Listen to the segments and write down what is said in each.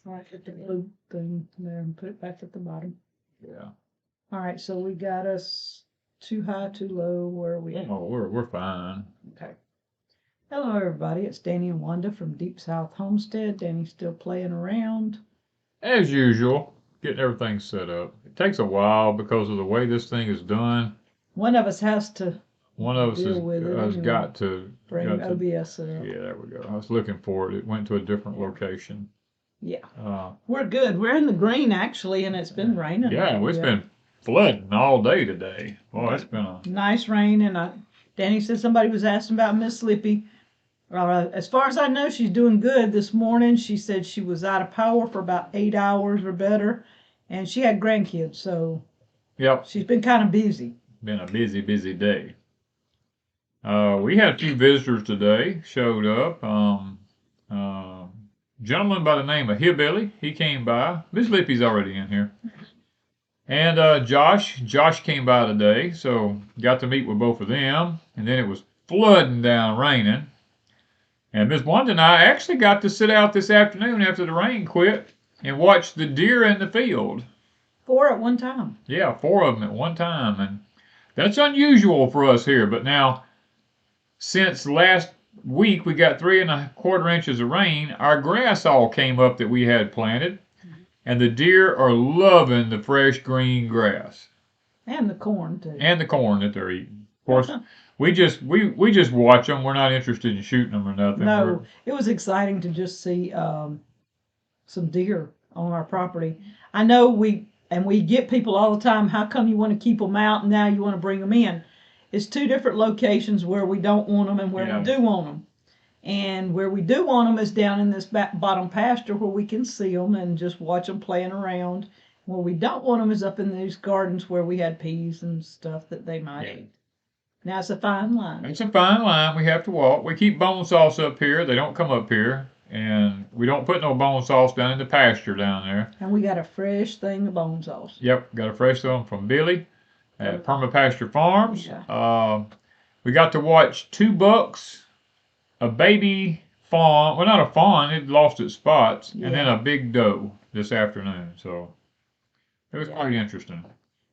All right, get the blue thing there and put it back at the bottom. Yeah. All right, so we got us too high, too low. Where are we at? Oh, we're fine. Okay. Hello, everybody. It's Danny and Wanda from Deep South Homestead. Danny's still playing around. As usual, getting everything set up. It takes a while because of the way this thing is done. One of us has to One of us deal with it has anyway. got to Bring OBS up. Yeah, there we go. I was looking for it. It went to a different location. Yeah. We're good. We're in the green actually, and it's been raining. Yeah, it's been flooding all day today. Well, it's been a nice rain, and Danny said somebody was asking about Miss Slippy. As far as I know, she's doing good. This morning, she said she was out of power for about 8 hours or better, and she had grandkids, so yep, she's been kind of busy. Been a busy day. We had a few visitors today. Showed up. Gentleman by the name of Hillbilly. He came by. Miss Lippy's already in here. And Josh came by today, so got to meet with both of them. And then it was flooding down, raining. And Miss Wanda and I actually got to sit out this afternoon after the rain quit and watch the deer in the field. 4 at one time. Yeah, 4 of them at one time. And that's unusual for us here. But now, since last week we got 3 1/4 inches of rain, our grass all came up that we had planted. And the deer are loving the fresh green grass. And the corn, too. And the corn that they're eating. Of course, we just watch them. We're not interested in shooting them or nothing. No, it was exciting to just see some deer on our property. I know we get people all the time, how come you want to keep them out and now you want to bring them in? It's 2 different locations where we don't want them and where we do want them. And where we do want them is down in this bottom pasture where we can see them and just watch them playing around. Where we don't want them is up in these gardens where we had peas and stuff that they might eat. Now, it's a fine line. It's a fine line. We have to walk. We keep bone sauce up here. They don't come up here. And we don't put no bone sauce down in the pasture down there. And we got a fresh thing of bone sauce. Yep, got a fresh one from Billy at Permapasture Farms. Yeah. We got to watch 2 bucks, a baby fawn. Well, not a fawn. It lost its spots. And then a big doe this afternoon. So it was quite interesting.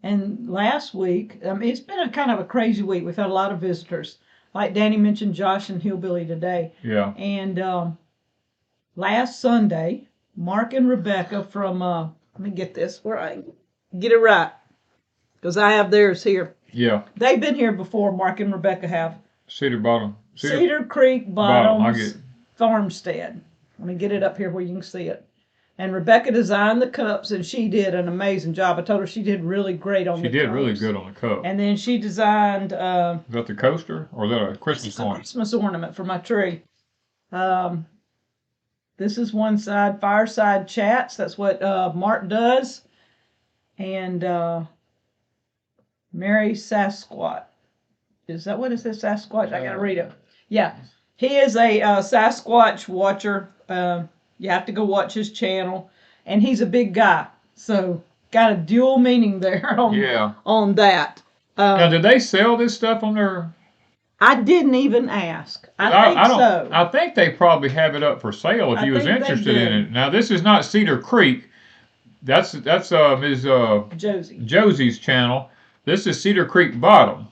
And last week, it's been a kind of a crazy week. We've had a lot of visitors. Like Danny mentioned, Josh and Hillbilly today. Yeah. And last Sunday, Mark and Rebecca from, let me get this where I get it right, because I have theirs here. Yeah. They've been here before, Mark and Rebecca have. Cedar Creek Bottoms Farmstead. Let me get it up here where you can see it. And Rebecca designed the cups, and she did an amazing job. I told her she did really great on the cups. She did really good on the cup. And then she designed... is that the coaster, or is that a Christmas ornament? Christmas ornament for my tree. This is one side, Fireside Chats. That's what Mark does. And Mary Sasquatch. Is that what it says, Sasquatch? I got to read it. Yeah. He is a Sasquatch watcher. You have to go watch his channel. And he's a big guy. So, got a dual meaning there on that. Now, did they sell this stuff on their... I didn't even ask. I think they probably have it up for sale if you was interested in it. Now, this is not Cedar Creek. That's Ms. Josie's channel. This is Cedar Creek Bottom.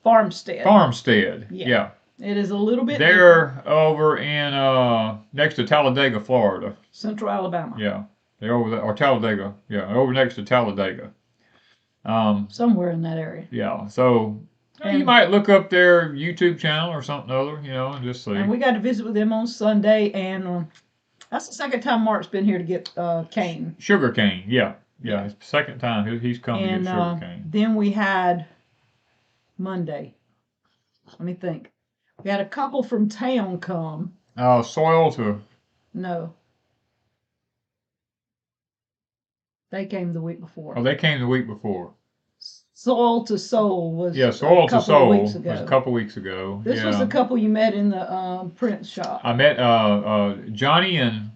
Farmstead. Yeah. It is a little bit different. Over in next to Talladega, Florida. Central Alabama. Yeah. They're over there, or Talladega. Yeah, over next to Talladega. Somewhere in that area. Yeah. So you might look up their YouTube channel or something other, and just see. And we got to visit with them on Sunday, and that's the second time Mark's been here to get cane. Sugar cane, yeah. It's the second time he's come to get sugar cane. Then we had Monday. Let me think. We had a couple from town come. Soil to... No. They came the week before. Oh, they came the week before. Soil to Soul was Soil to Soul was a couple weeks ago. This was the couple you met in the print shop. I met Johnny and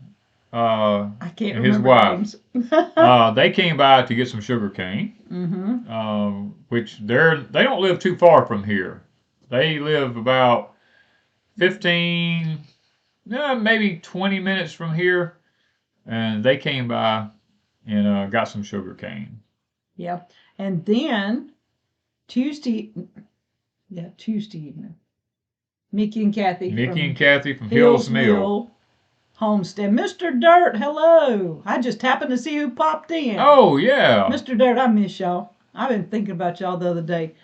I can't his remember wife. They came by to get some sugar cane. Mm-hmm. Which they don't live too far from here. They live about 15, maybe 20 minutes from here. Mm-hmm. they came by and got some sugar cane. Yeah. And then Tuesday, Tuesday evening, Mickey and Kathy Mickey and from Kathy from Hill's Hill's Mill. Mill Homestead. Mr. Dirt, hello. I just happened to see who popped in. Oh yeah, Mr. Dirt, I miss y'all. I've been thinking about y'all the other day.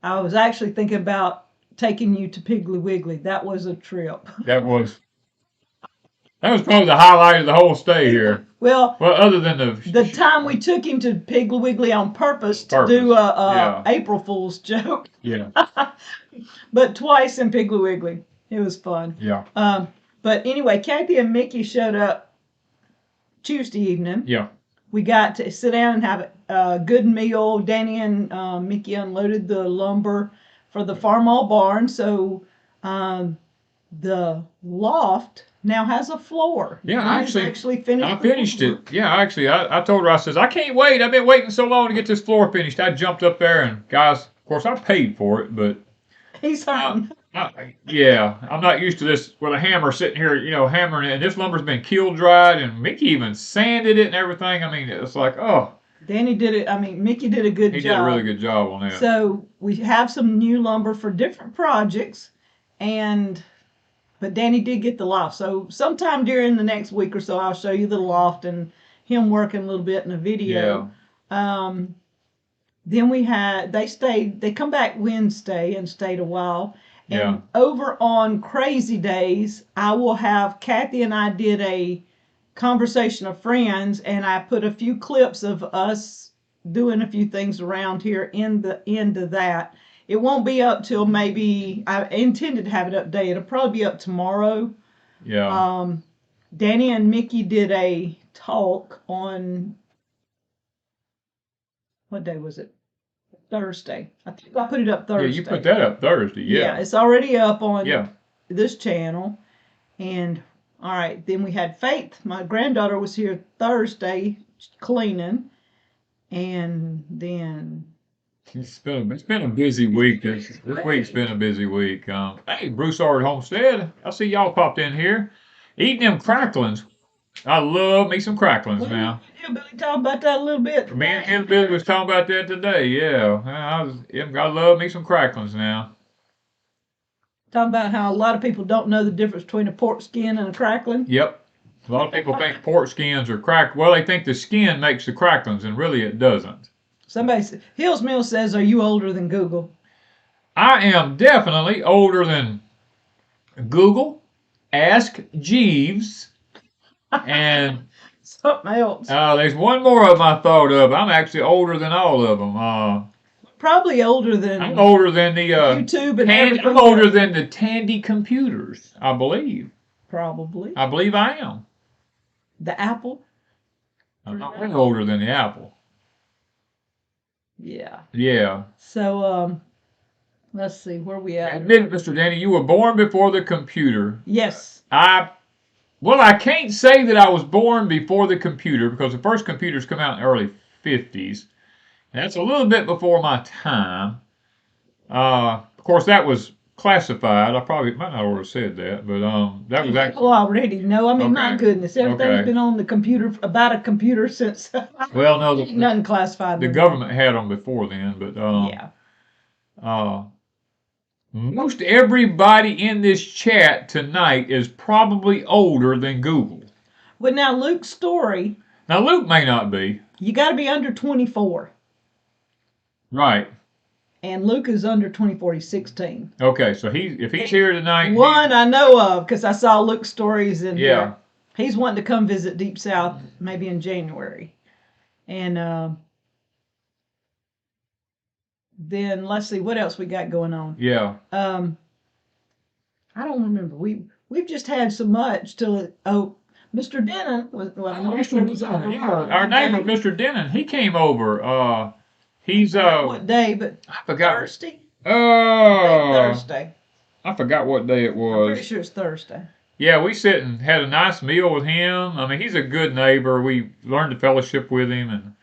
I was actually thinking about taking you to Piggly Wiggly. That was a trip. that was probably the highlight of the whole stay here. Well, Well, other than the time we took him to Piggly Wiggly on purpose to Purpose. do a Yeah. April Fool's joke, yeah, but twice in Piggly Wiggly. It was fun. yeah, But anyway, Kathy and Mickey showed up Tuesday evening. yeah. We got to sit down and have a good meal. Danny and Mickey unloaded the lumber for the Farmall barn, so the loft now has a floor. Yeah, Danny's actually finished. I the finished lumber. it. Yeah, actually, I told her, I says, I can't wait. I've been waiting so long to get this floor finished. I jumped up there and, guys, of course, I paid for it, but He's hurting. yeah, I'm not used to this with a hammer sitting here, hammering it. And this lumber's been kiln dried, and Mickey even sanded it and everything. I mean, it's like, oh, Danny did it. I mean, Mickey did a good he job. did a really good job on that. So we have some new lumber for different projects, but Danny did get the loft. So sometime during the next week or so, I'll show you the loft and him working a little bit in a video. Then they come back Wednesday and stayed a while. And Yeah. over on Crazy Days, I will have Kathy and I did a conversation of friends, and I put a few clips of us doing a few things around here in the end of that. It won't be up till maybe, I intended to have it up today. It'll probably be up tomorrow. Yeah. Danny and Mickey did a talk on, what day was it? Thursday. I think I put it up Thursday. Yeah, you put that up Thursday. Yeah. It's already up on Yeah. this channel. And all right, then we had Faith. My granddaughter was here Thursday cleaning, and then It's been a busy week. This week's been a busy week. Hey, Broussard Homestead. I see y'all popped in here, eating them cracklings. I love me some cracklings now. Billy talked about that a little bit. Me and Hillbilly was talking about that today. Yeah, I love me some cracklings now. Talking about how a lot of people don't know the difference between a pork skin and a crackling. Yep. A lot of people think pork skins are cracked. Well, they think the skin makes the cracklings, and really it doesn't. Somebody said, Hills Mill says, "Are you older than Google?" I am definitely older than Google, Ask Jeeves, and something else. There's one more of them I thought of. I'm actually older than all of them. Probably older than. I'm older than the YouTube and everything. I'm older than the Tandy computers, I believe. Probably. I believe I am. The Apple. I'm not really older than the Apple. Yeah. Yeah. So let's see where we at. Admit it, Mr. Danny, you were born before the computer. Yes. Well, I can't say that I was born before the computer because the first computers come out in the early 50s. That's a little bit before my time. Of course, that was classified. I probably might not have already said that, but that was actually. People already know. I mean, Okay. my goodness, everything's been on the computer about a computer since. Well, no, nothing classified. The government had them before then, but yeah. Most everybody in this chat tonight is probably older than Google. But now Luke's story. Now Luke may not be. You got to be under 24. Right. And Luke is under 24. He's 16. Okay, so if he's here tonight. One I know of because I saw Luke's stories in Yeah. here. He's wanting to come visit Deep South maybe in January. And then let's see what else we got going on. Yeah. I don't remember. We've just had so much till Mr. Denon was Our neighbor, Mr. Denon, he came over. He's what day? But I forgot. Thursday. Thursday. I forgot what day it was. I'm pretty sure it's Thursday. Yeah, we sit and had a nice meal with him. I mean, he's a good neighbor. We learned to fellowship with him,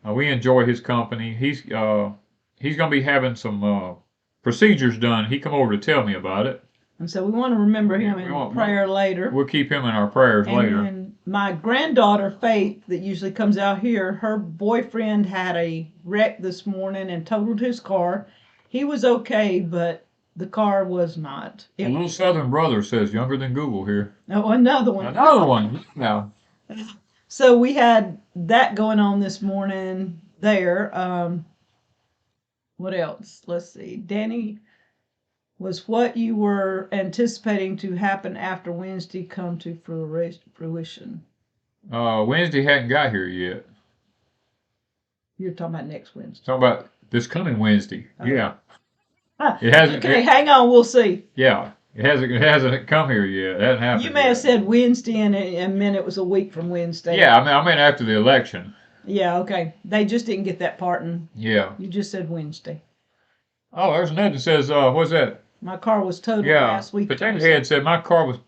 and we enjoy his company. He's going to be having some procedures done. He come over to tell me about it. And so we want to remember him in prayer later. We'll keep him in our prayers later. And my granddaughter, Faith, that usually comes out here, her boyfriend had a wreck this morning and totaled his car. He was okay, but the car was not. A little Southern brother says younger than Google here. Oh, another one. Another one. No. So we had that going on this morning there. What else? Let's see. Danny, was what you were anticipating to happen after Wednesday come to fruition? Wednesday hadn't got here yet. You're talking about next Wednesday. Talking about this coming Wednesday. Okay. Yeah. It hasn't. Okay, hang on. We'll see. Yeah. It hasn't come here yet. It hasn't happened. You may have said Wednesday and meant it was a week from Wednesday. Yeah, I mean after the election. Yeah, okay. They just didn't get that part, and yeah. You just said Wednesday. Oh, there's another that says, what's that? My car was totaled last week. Potato Head said my car was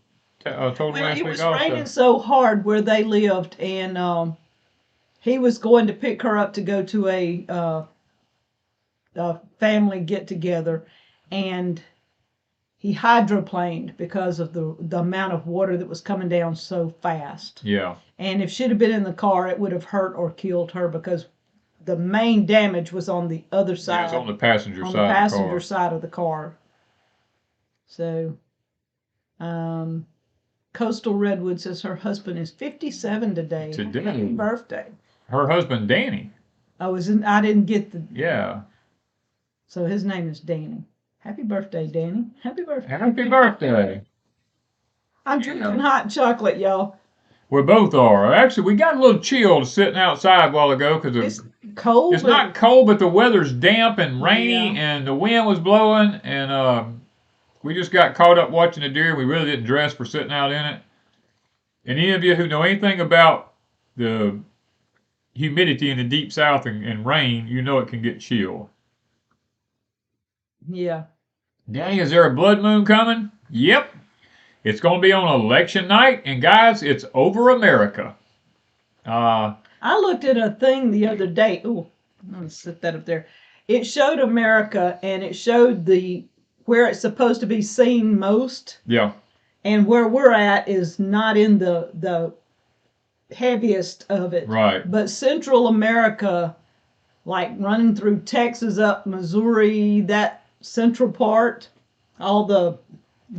totaled last week also. It was raining so hard where they lived, and he was going to pick her up to go to a family get-together, and he hydroplaned because of the amount of water that was coming down so fast. Yeah. And if she'd have been in the car, it would have hurt or killed her because the main damage was on the other side. Yeah, it's on the passenger side. On the passenger side of the car. So, Coastal Redwood says her husband is 57 today. Happy birthday. Her husband, Danny. I didn't get the. Yeah. So his name is Danny. Happy birthday, Danny. Happy birthday. Happy birthday. I'm drinking hot chocolate, y'all. We both are. Actually, we got a little chilled sitting outside a while ago because it's cold. It's not cold, but the weather's damp and rainy, and the wind was blowing, and we just got caught up watching the deer. We really didn't dress for sitting out in it. And any of you who know anything about the humidity in the deep south and rain, you know it can get chill. Yeah. Danny, is there a blood moon coming? Yep. It's going to be on election night, and guys, it's over America. I looked at a thing the other day. Ooh, I'm going to set that up there. It showed America, and it showed where it's supposed to be seen most. Yeah. And where we're at is not in the heaviest of it. Right. But Central America, like running through Texas up Missouri, that central part, all the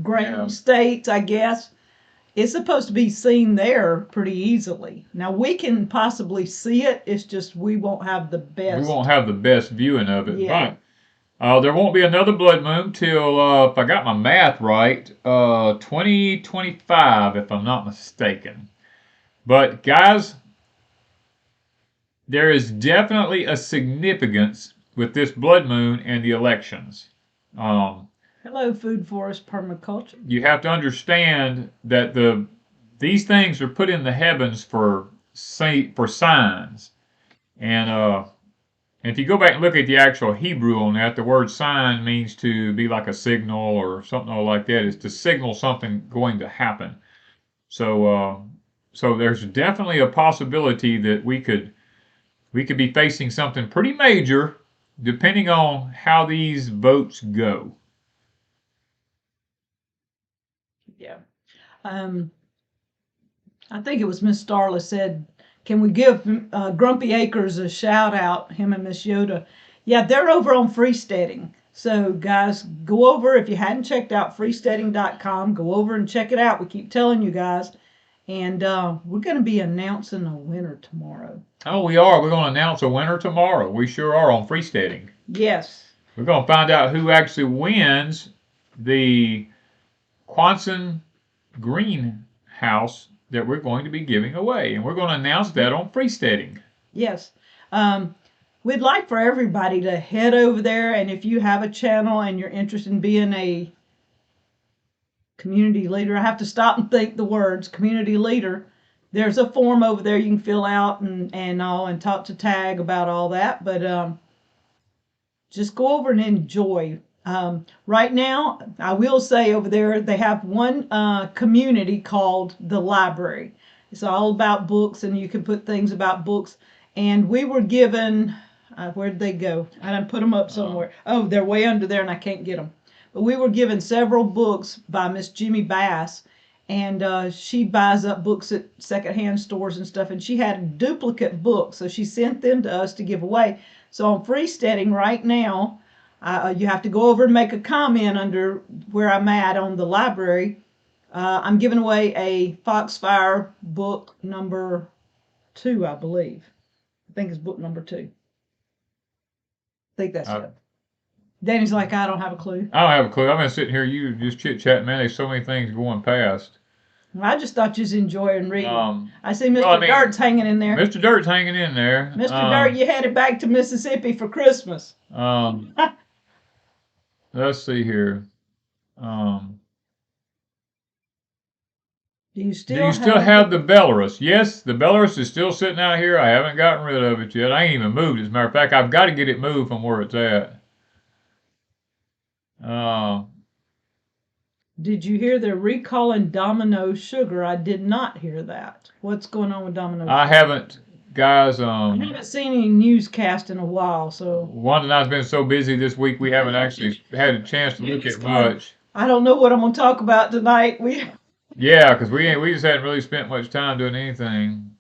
grain states, I guess, it's supposed to be seen there pretty easily. Now, we can possibly see it. It's just we won't have the best. We won't have the best viewing of it. Yeah. But there won't be another blood moon till, if I got my math right, 2025, if I'm not mistaken. But, guys, there is definitely a significance with this blood moon and the elections. Hello, Food Forest Permaculture. You have to understand that these things are put in the heavens for signs. And if you go back and look at the actual Hebrew on that, the word sign means to be like a signal or something like that. It's to signal something going to happen. So there's definitely a possibility that we could be facing something pretty major depending on how these votes go. Yeah. I think it was Miss Starla said, can we give Grumpy Acres a shout out, him and Miss Yoda? Yeah, they're over on Freesteading. So guys, go over, if you hadn't checked out freesteading.com, go over and check it out. We keep telling you guys. And we're going to be announcing a winner tomorrow. Oh, we are. We're going to announce a winner tomorrow. We sure are on Freesteading. Yes. We're going to find out who actually wins the Quonset greenhouse that we're going to be giving away. And we're going to announce that on Freesteading. Yes. We'd like for everybody to head over there. And if you have a channel and you're interested in being a community leader, I have to stop and think the words, community leader. There's a form over there you can fill out and talk to Tag about all that. But just go over and enjoy. Right now, I will say over there, they have one community called the library. It's all about books, and you can put things about books. And we were given, where'd they go? I didn't put them up somewhere. Oh, they're way under there, and I can't get them. we were given several books by Miss Jimmy Bass, and she buys up books at secondhand stores and stuff, and she had duplicate books, so she sent them to us to give away. So on Freesteading right now, you have to go over and make a comment under where I'm at on the library. I'm giving away a Foxfire book number 2, I believe. I think it's book number 2. I think that's it. Danny's like, I don't have a clue. I don't have a clue. I've been sitting here, you just chit-chatting, man. There's so many things going past. I just thought you was enjoying reading. I see Mr. Dirt's hanging in there. Mr. Dirt's hanging in there. Mr. Dirt, you headed back to Mississippi for Christmas. Let's see here. Do you still have the Belarus? Yes, the Belarus is still sitting out here. I haven't gotten rid of it yet. I ain't even moved. As a matter of fact, I've got to get it moved from where it's at. Did you hear they're recalling Domino Sugar? I did not hear that. What's going on with Domino Sugar? I haven't, guys. I haven't seen any newscast in a while, so. Wanda and I've been so busy this week, we haven't actually had a chance to look at much. I don't know what I'm going to talk about tonight. Yeah, because we just hadn't really spent much time doing anything.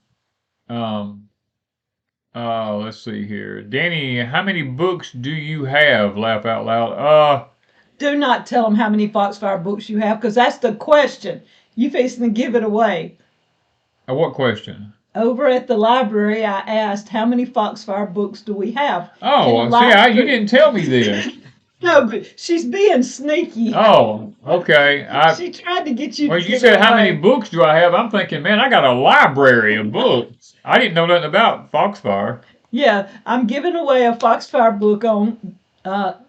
Let's see here. Danny, how many books do you have? Laugh out loud. Do not tell them how many Foxfire books you have, because that's the question. You fixing to give it away. What question? Over at the library, I asked, how many Foxfire books do we have? Oh, see, you didn't tell me this. No, but she's being sneaky. Oh, okay. She tried to get you to you said, how many books do I have? I'm thinking, man, I got a library of books. I didn't know nothing about Foxfire. Yeah, I'm giving away a Foxfire book on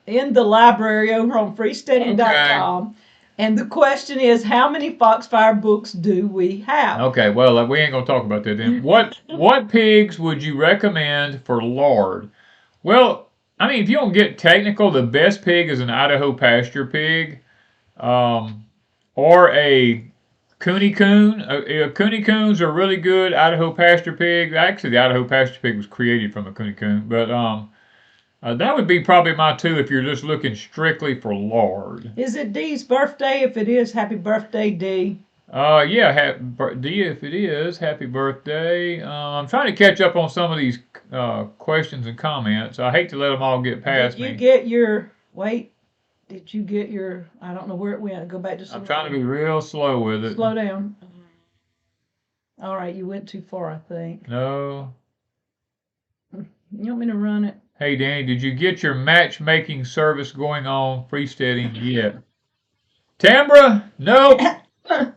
in the library over on freesteading.com. Okay. And the question is, how many Foxfire books do we have? Okay, well, we ain't going to talk about that then. What pigs would you recommend for lard? Well, I mean, if you don't get technical, the best pig is an Idaho pasture pig, or a Cooney Coon. Cooney Coons are really good Idaho pasture pigs. Actually, the Idaho pasture pig was created from a Cooney Coon, but that would be probably my 2 if you're just looking strictly for lard. Is it Dee's birthday? If it is, happy birthday, Dee. Yeah, Dee, if it is, happy birthday. I'm trying to catch up on some of these questions and comments. I hate to let them all get past me. Did you get your, did you get your, I don't know where it went. Go back to I'm trying to be real slow with it. Slow down. All right, you went too far, I think. No. You want me to run it? Hey, Danny, did you get your matchmaking service going on Freesteading yet? Tambra? Nope.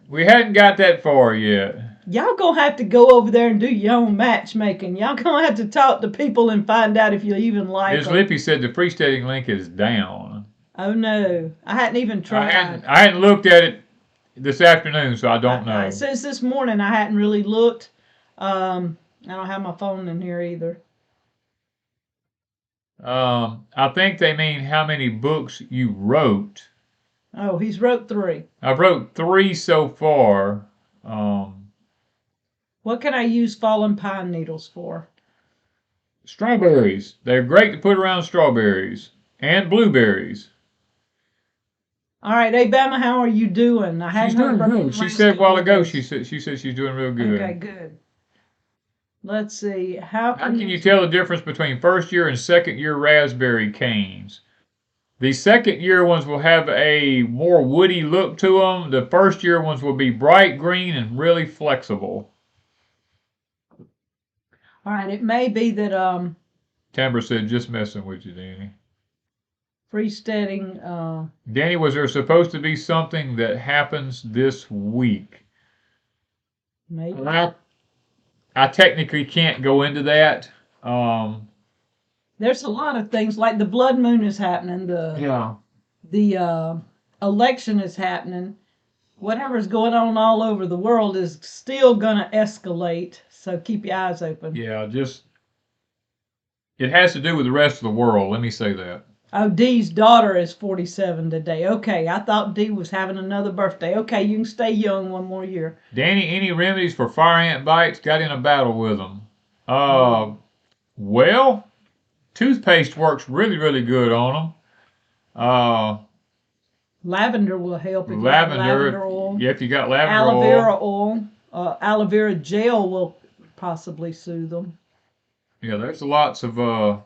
We hadn't got that far yet. Y'all gonna have to go over there and do your own matchmaking. Y'all gonna have to talk to people and find out if you even like them. Ms. Lippy said the Freesteading link is down. Oh, no. I hadn't even tried. I hadn't looked at it this afternoon, so I don't know. Since this morning, I hadn't really looked. I don't have my phone in here either. I think they mean how many books you wrote. Oh, he's wrote 3. I've wrote 3 so far. What can I use fallen pine needles for? Strawberries. They're great to put around strawberries. And blueberries. All right, Abama, how are you doing? She's doing good. She said a while ago she said she's doing real good. Okay, good. Let's see. How can you tell the difference between first year and second year raspberry canes? The second year ones will have a more woody look to them. The first year ones will be bright green and really flexible. All right, it may be that Tambra said, just messing with you, Danny. Freesteading. Danny, was there supposed to be something that happens this week? Maybe. I technically can't go into that. There's a lot of things, like the blood moon is happening. The election is happening. Whatever's going on all over the world is still gonna escalate. So keep your eyes open. Yeah, it has to do with the rest of the world. Let me say that. Oh, Dee's daughter is 47 today. Okay, I thought Dee was having another birthday. Okay, you can stay young one more year. Danny, any remedies for fire ant bites? Got in a battle with them. Well, toothpaste works really, really good on them. Lavender will help if you have Lavender, lavender oil. yeah, if you got lavender Aloe oil. vera oil. Aloe vera gel will possibly soothe them. Yeah, there's lots of little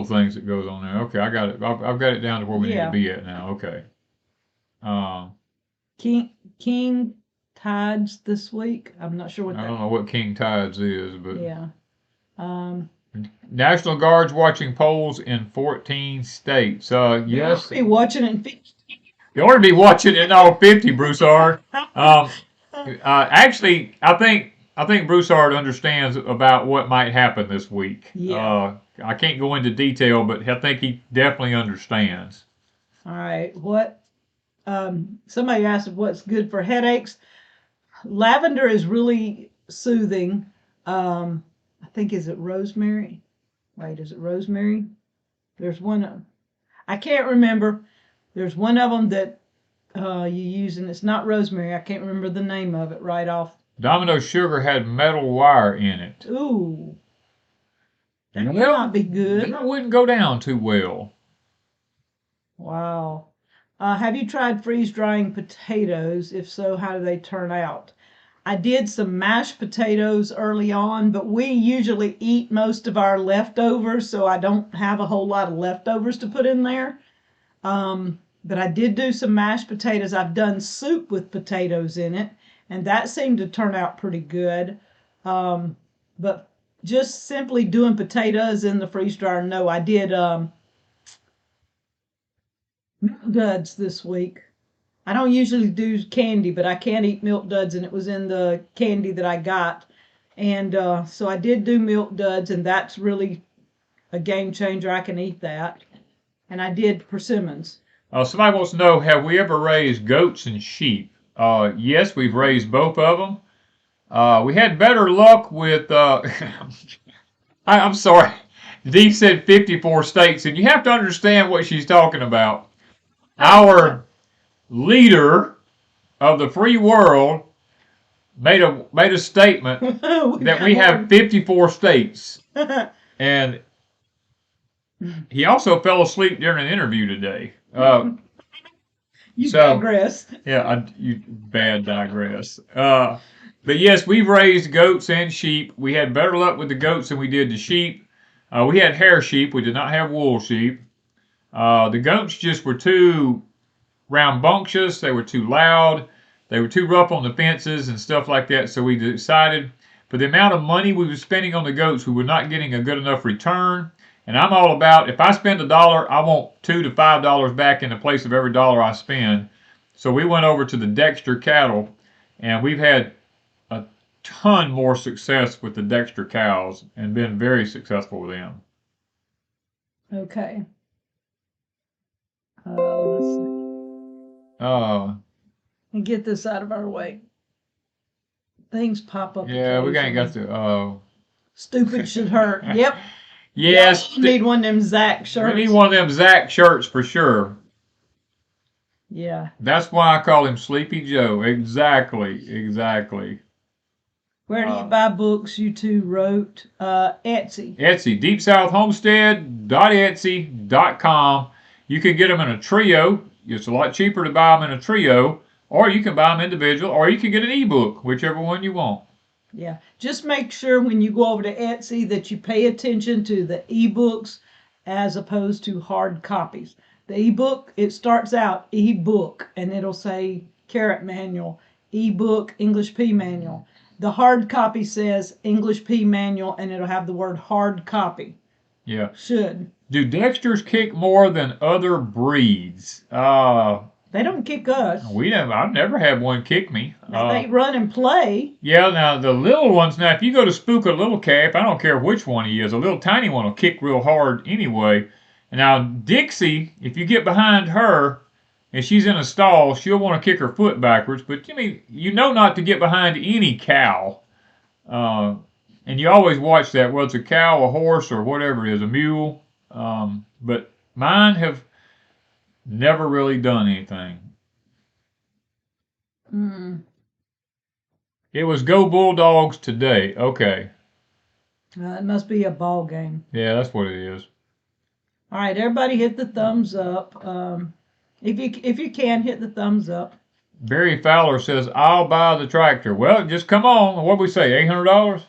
things that goes on there. Okay, I got it. I've got it down to where we need to be at now. Okay. King Tides this week. I'm not sure what I that. don't know what King Tides is, but Yeah. National Guard's watching polls in 14 states. Yes. Be watching it in 50. You ought to be watching it in all 50, Broussard. Actually, I think Broussard understands about what might happen this week. Yeah. I can't go into detail, but I think he definitely understands. All right. What? Somebody asked what's good for headaches. Lavender is really soothing. I think, is it rosemary? Wait, is it rosemary? There's one. I can't remember. There's one of them that you use, and it's not rosemary. I can't remember the name of it right off. Domino sugar had metal wire in it. Ooh. That would Well, not be good. That wouldn't go down too well. Wow. Have you tried freeze drying potatoes? If so, how do they turn out? I did some mashed potatoes early on, but we usually eat most of our leftovers, so I don't have a whole lot of leftovers to put in there. But I did do some mashed potatoes. I've done soup with potatoes in it, and that seemed to turn out pretty good. But just simply doing potatoes in the freeze dryer, no. I did milk duds this week. I don't usually do candy, but I can't eat milk duds, and it was in the candy that I got. And so I did do milk duds, and that's really a game changer. I can eat that. And I did persimmons. Somebody wants to know, have we ever raised goats and sheep? Yes, we've raised both of them. We had better luck with, I'm sorry, Dee said 54 states, and you have to understand what she's talking about. Our leader of the free world made a statement that we have 54 states. And he also fell asleep during an interview today. You digress. Yeah, you bad digress. But yes, we've raised goats and sheep. We had better luck with the goats than we did the sheep. We had hair sheep. We did not have wool sheep. The goats just were too rambunctious. They were too loud. They were too rough on the fences and stuff like that. So we decided for the amount of money we were spending on the goats, we were not getting a good enough return. And I'm all about, if I spend $1, I want $2 to $5 back in the place of every dollar I spend. So we went over to the Dexter cattle, and we've had a ton more success with the Dexter cows and been very successful with them. Okay. Let's see. And get this out of our way. Things pop up. Yeah, we ain't got to. Stupid should hurt. Yep. Yes. You need one of them Zach shirts. We need one of them Zach shirts for sure. Yeah. That's why I call him Sleepy Joe. Exactly. Where do you buy books? You two wrote Etsy. Etsy. DeepSouthHomestead.etsy.com. You can get them in a trio. It's a lot cheaper to buy them in a trio, or you can buy them individual, or you can get an ebook, whichever one you want. Yeah. Just make sure when you go over to Etsy that you pay attention to the ebooks as opposed to hard copies. The ebook, it starts out ebook, and it'll say Carrot Manual, ebook, English P Manual. The hard copy says English P Manual, and it'll have the word hard copy. Yeah. Should. Do Dexters kick more than other breeds? They don't kick us. I've never had one kick me. They run and play. Yeah, now the little ones, now if you go to spook a little calf, I don't care which one he is, a little tiny one will kick real hard anyway. And now Dixie, if you get behind her and she's in a stall, she'll want to kick her foot backwards. But you know not to get behind any cow. And you always watch that, whether it's a cow, a horse, or whatever it is, a mule. But mine have never really done anything. It was Go Bulldogs today. Okay. It must be a ball game. Yeah, that's what it is. All right, everybody hit the thumbs up. If you can, hit the thumbs up. Barry Fowler says, I'll buy the tractor. Well, just come on. What'd we say, $800?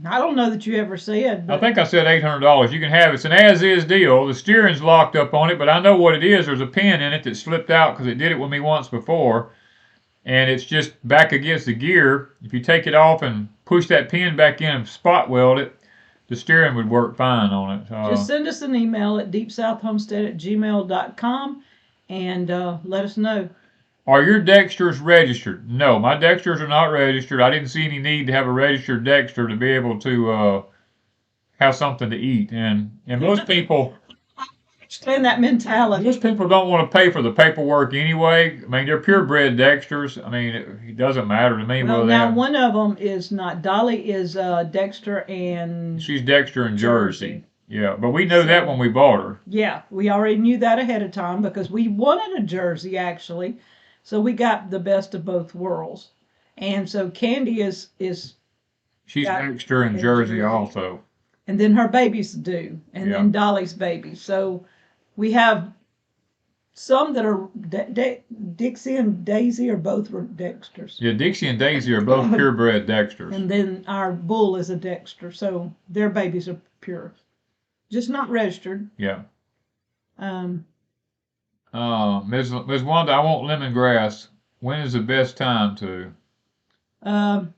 I don't know that you ever said. I think I said $800. You can have it. It's an as-is deal. The steering's locked up on it, but I know what it is. There's a pin in it that slipped out because it did it with me once before. And it's just back against the gear. If you take it off and push that pin back in and spot weld it, the steering would work fine on it. Just send us an email at deepsouthhomestead@gmail.com and let us know. Are your Dexters registered? No, my Dexters are not registered. I didn't see any need to have a registered Dexter to be able to have something to eat. And most people... Understand that mentality. Most people don't want to pay for the paperwork anyway. I mean, they're purebred Dexters. I mean, it doesn't matter to me. Well, now one of them is not. Dolly is Dexter and... She's Dexter and Jersey. Yeah, but we know that when we bought her. Yeah, we already knew that ahead of time because we wanted a Jersey, actually. So we got the best of both worlds. And so Candy is she's Dexter and Jersey also. And then her babies do. And then Dolly's baby. So we have some that are Dixie and Daisy are both Dexters. Yeah, Dixie and Daisy are both purebred Dexters. And then our bull is a Dexter. So their babies are pure. Just not registered. Yeah. Ms. Wanda, I want lemongrass. When is the best time to? I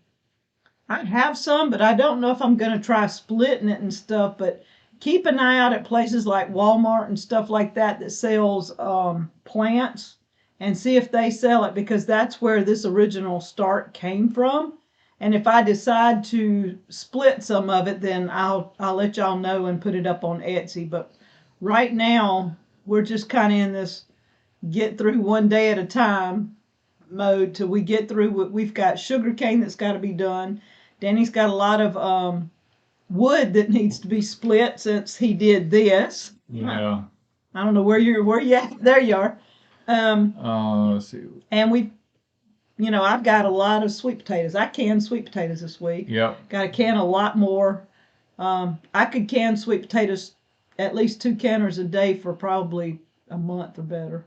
have some, but I don't know if I'm going to try splitting it and stuff. But keep an eye out at places like Walmart and stuff like that that sells plants and see if they sell it, because that's where this original start came from. And if I decide to split some of it, then I'll let y'all know and put it up on Etsy. But right now, we're just kind of in this get through one day at a time mode till we get through what we've got. Sugar cane that's got to be done. Danny's got a lot of wood that needs to be split since he did this. Yeah. I don't know where you at. There you are. Let's see. And I've got a lot of sweet potatoes. I canned sweet potatoes this week. Yep. Got to can a lot more. I could can sweet potatoes at least 2 canners a day for probably a month or better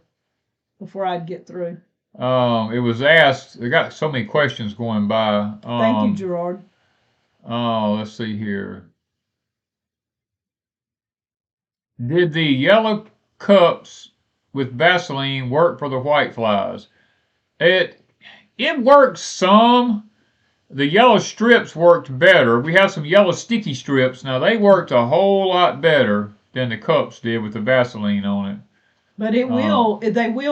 before I'd get through. It was asked, they got so many questions going by. Thank you, Gerard. Let's see here. Did the yellow cups with Vaseline work for the white flies? It works some. The yellow strips worked better. We have some yellow sticky strips. Now, they worked a whole lot better than the cups did with the Vaseline on it. But they will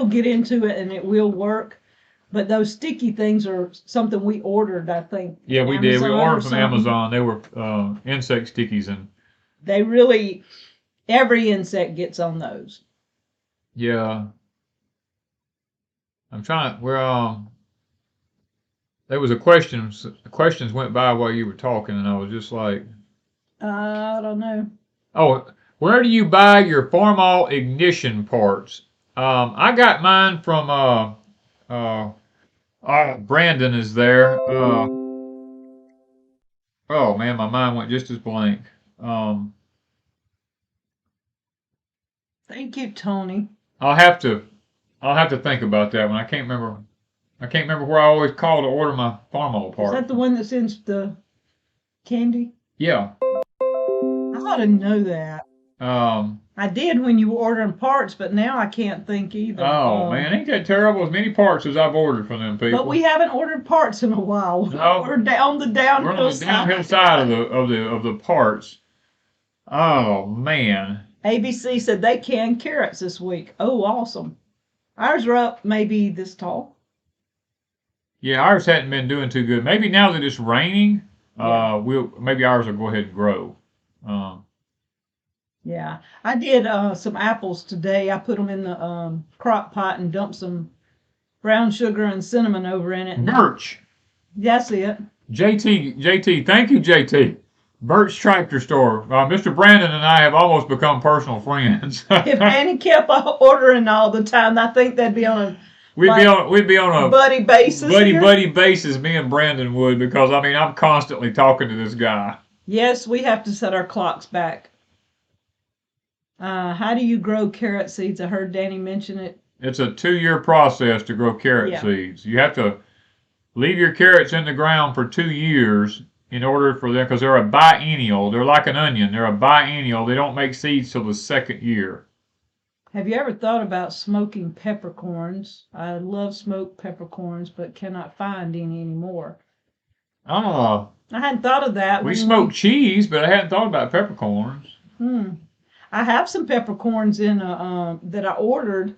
get into it and it will work. But those sticky things are something we ordered, I think. Yeah, we did. We ordered from Amazon. They were insect stickies. And they really, every insect gets on those. Yeah. I'm trying to, there was questions went by while you were talking, and I was just like, I don't know. Oh, where do you buy your Farmall ignition parts? I got mine from Brandon is there. Oh man, my mind went just as blank. Thank you, Tony. I'll have to think about that one. I can't remember where I always call to order my Farmall parts. Is that the one that sends the candy? Yeah. I ought to know that. I did when you were ordering parts, but now I can't think either. Oh man, ain't that terrible? As many parts as I've ordered from them people. But we haven't ordered parts in a while. No, we're down the downhill. We're on the downhill side of the parts. Oh man. ABC said they canned carrots this week. Oh, awesome. Ours are up maybe this tall. Yeah, ours hadn't been doing too good. Maybe now that it's raining, maybe ours will go ahead and grow. Yeah, I did some apples today. I put them in the crock pot and dumped some brown sugar and cinnamon over in it. Birch. That's it. JT, thank you, JT. Birch Tractor Store. Mr. Brandon and I have almost become personal friends. If Annie kept ordering all the time, I think that'd be on a we'd be on a buddy basis. Buddy basis, me and Brandon would, because I mean I'm constantly talking to this guy. Yes, we have to set our clocks back. How do you grow carrot seeds? I heard Danny mention it. It's a 2-year process to grow carrot seeds. You have to leave your carrots in the ground for 2 years in order for them, because they're a biennial. They're like an onion. They're a biennial. They don't make seeds till the 2nd year. Have you ever thought about smoking peppercorns? I love smoked peppercorns, but cannot find any anymore. I hadn't thought of that. We smoke cheese, but I hadn't thought about peppercorns. I have some peppercorns in that I ordered.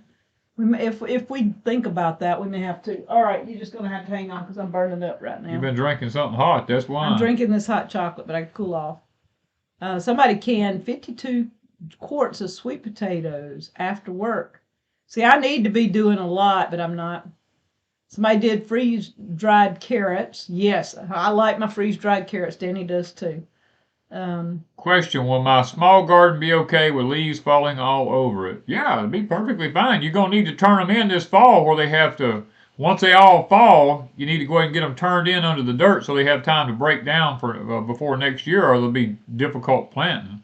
If we think about that, we may have to. All right, you're just gonna have to hang on because I'm burning up right now. You've been drinking something hot. That's why. I'm drinking this hot chocolate, but I can cool off. Somebody canned 52 quarts of sweet potatoes after work. See, I need to be doing a lot, but I'm not. Somebody did freeze-dried carrots. Yes, I like my freeze-dried carrots. Danny does too. Question, will my small garden be okay with leaves falling all over it? Yeah, it'd be perfectly fine. You're going to need to turn them in this fall where they have to, once they all fall, you need to go ahead and get them turned in under the dirt so they have time to break down for before next year, or they'll be difficult planting.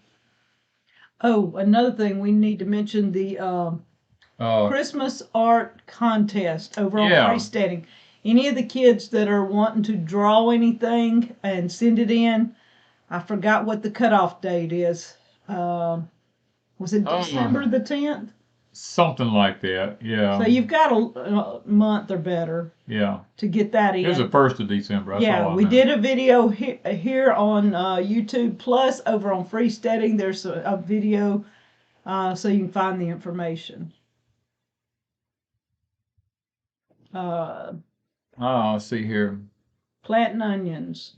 Oh, another thing, we need to mention the Christmas art contest over on Freesteading. Any of the kids that are wanting to draw anything and send it in, I forgot what the cutoff date is. Was it December the 10th? Something like that, yeah. So you've got a month or better. Yeah. To get that in. It was the 1st of December. We did a video here on YouTube, plus over on Freesteading. There's a video so you can find the information. Let's see here. Planting onions.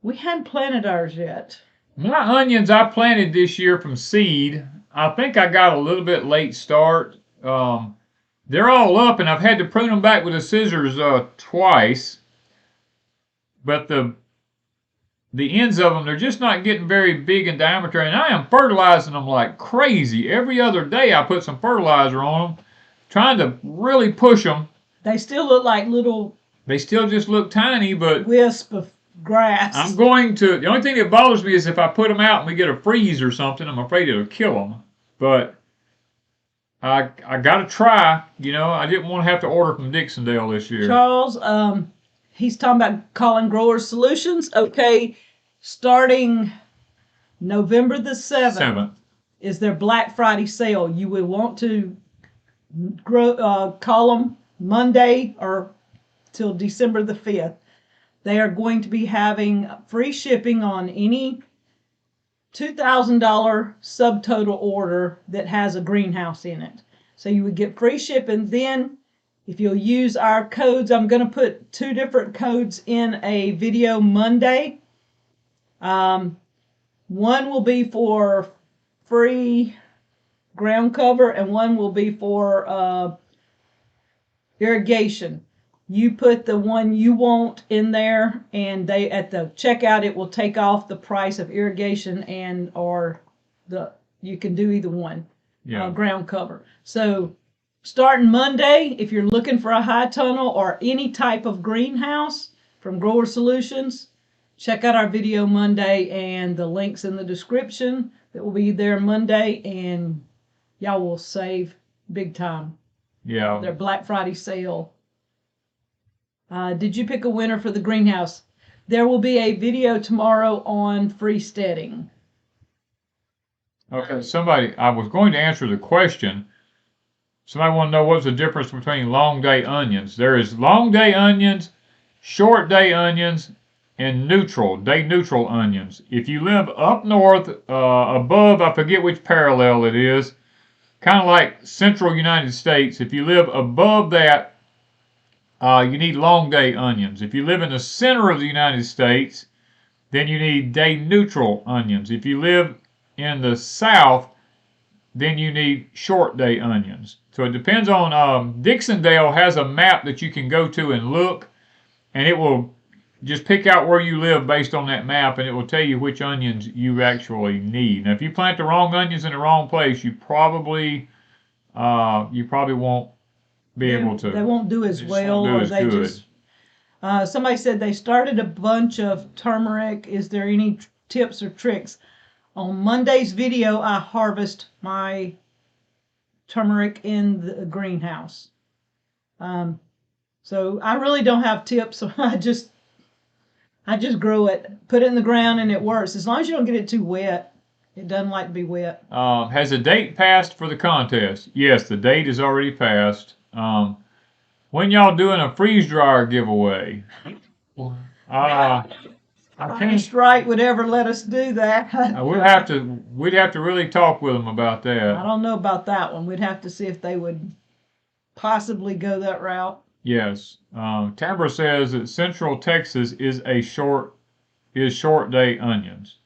We hadn't planted ours yet. My onions I planted this year from seed. I think I got a little bit late start. They're all up, and I've had to prune them back with the scissors twice. But the ends of them, they're just not getting very big in diameter, and I am fertilizing them like crazy. Every other day I put some fertilizer on them, trying to really push them. They still look like little... They still just look tiny, but... wisp of grass. I'm going to... The only thing that bothers me is if I put them out and we get a freeze or something, I'm afraid it'll kill them. But I got to try. You know, I didn't want to have to order from Dixondale this year. Charles, he's talking about calling Growers Solutions. Okay, starting November the 7th is their Black Friday sale. You will want to call them Monday or till December the 5th. They are going to be having free shipping on any $2,000 subtotal order that has a greenhouse in it. So you would get free shipping. Then if you'll use our codes, I'm going to put 2 different codes in a video Monday. One will be for free ground cover, and one will be for irrigation. You put the one you want in there, and they at the checkout it will take off the price of irrigation you can do either one. Ground cover. So starting Monday, if you're looking for a high tunnel or any type of greenhouse from Grower Solutions, check out our video Monday, and the link's in the description. That will be there Monday, and y'all will save big time. Yeah. Their Black Friday sale. Did you pick a winner for the greenhouse? There will be a video tomorrow on Freesteading. Okay, I was going to answer the question. Somebody want to know what's the difference between long day onions. There is long day onions, short day onions, and day neutral onions. If you live up north, above, I forget which parallel it is, kind of like central United States, if you live above that, you need long day onions. If you live in the center of the United States, then you need day neutral onions. If you live in the south, then you need short day onions. So it depends on, Dixondale has a map that you can go to and look, and it will just pick out where you live based on that map, and it will tell you which onions you actually need. Now, if you plant the wrong onions in the wrong place, you probably won't be able to. They won't do as well, or they just. Somebody said they started a bunch of turmeric. Is there any tips or tricks? On Monday's video, I harvest my turmeric in the greenhouse. So I really don't have tips. I just grow it, put it in the ground, and it works. As long as you don't get it too wet. It doesn't like to be wet. Has a date passed for the contest? Yes, the date is already passed. When y'all doing a freeze dryer giveaway? I can't. Strike would ever let us do that. We'd have to really talk with them about that. I don't know about that one. We'd have to see if they would possibly go that route. Yes. Tambra says that Central Texas is short day onions.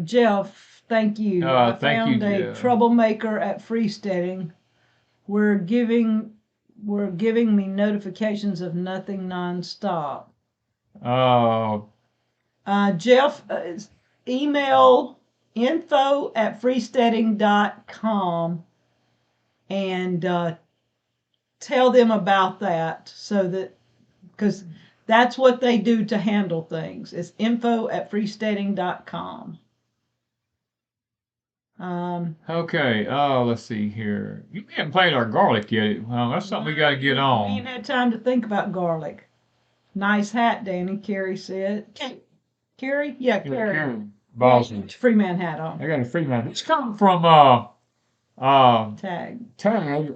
Jeff, thank you. I found a Jeff. troublemaker at Freesteading. We're giving me notifications of nothing nonstop. Jeff, email info@freesteading.com and tell them about that, so that, because that's what they do to handle things. It's info@freesteading.com. Okay. Let's see here. You haven't played our garlic yet. That's something we got to get on. We ain't had time to think about garlic. Nice hat, Danny. Carrie said. Carrie? Yeah, Carrie. Boston. Freeman hat on. I got a Freeman. It's coming from Tag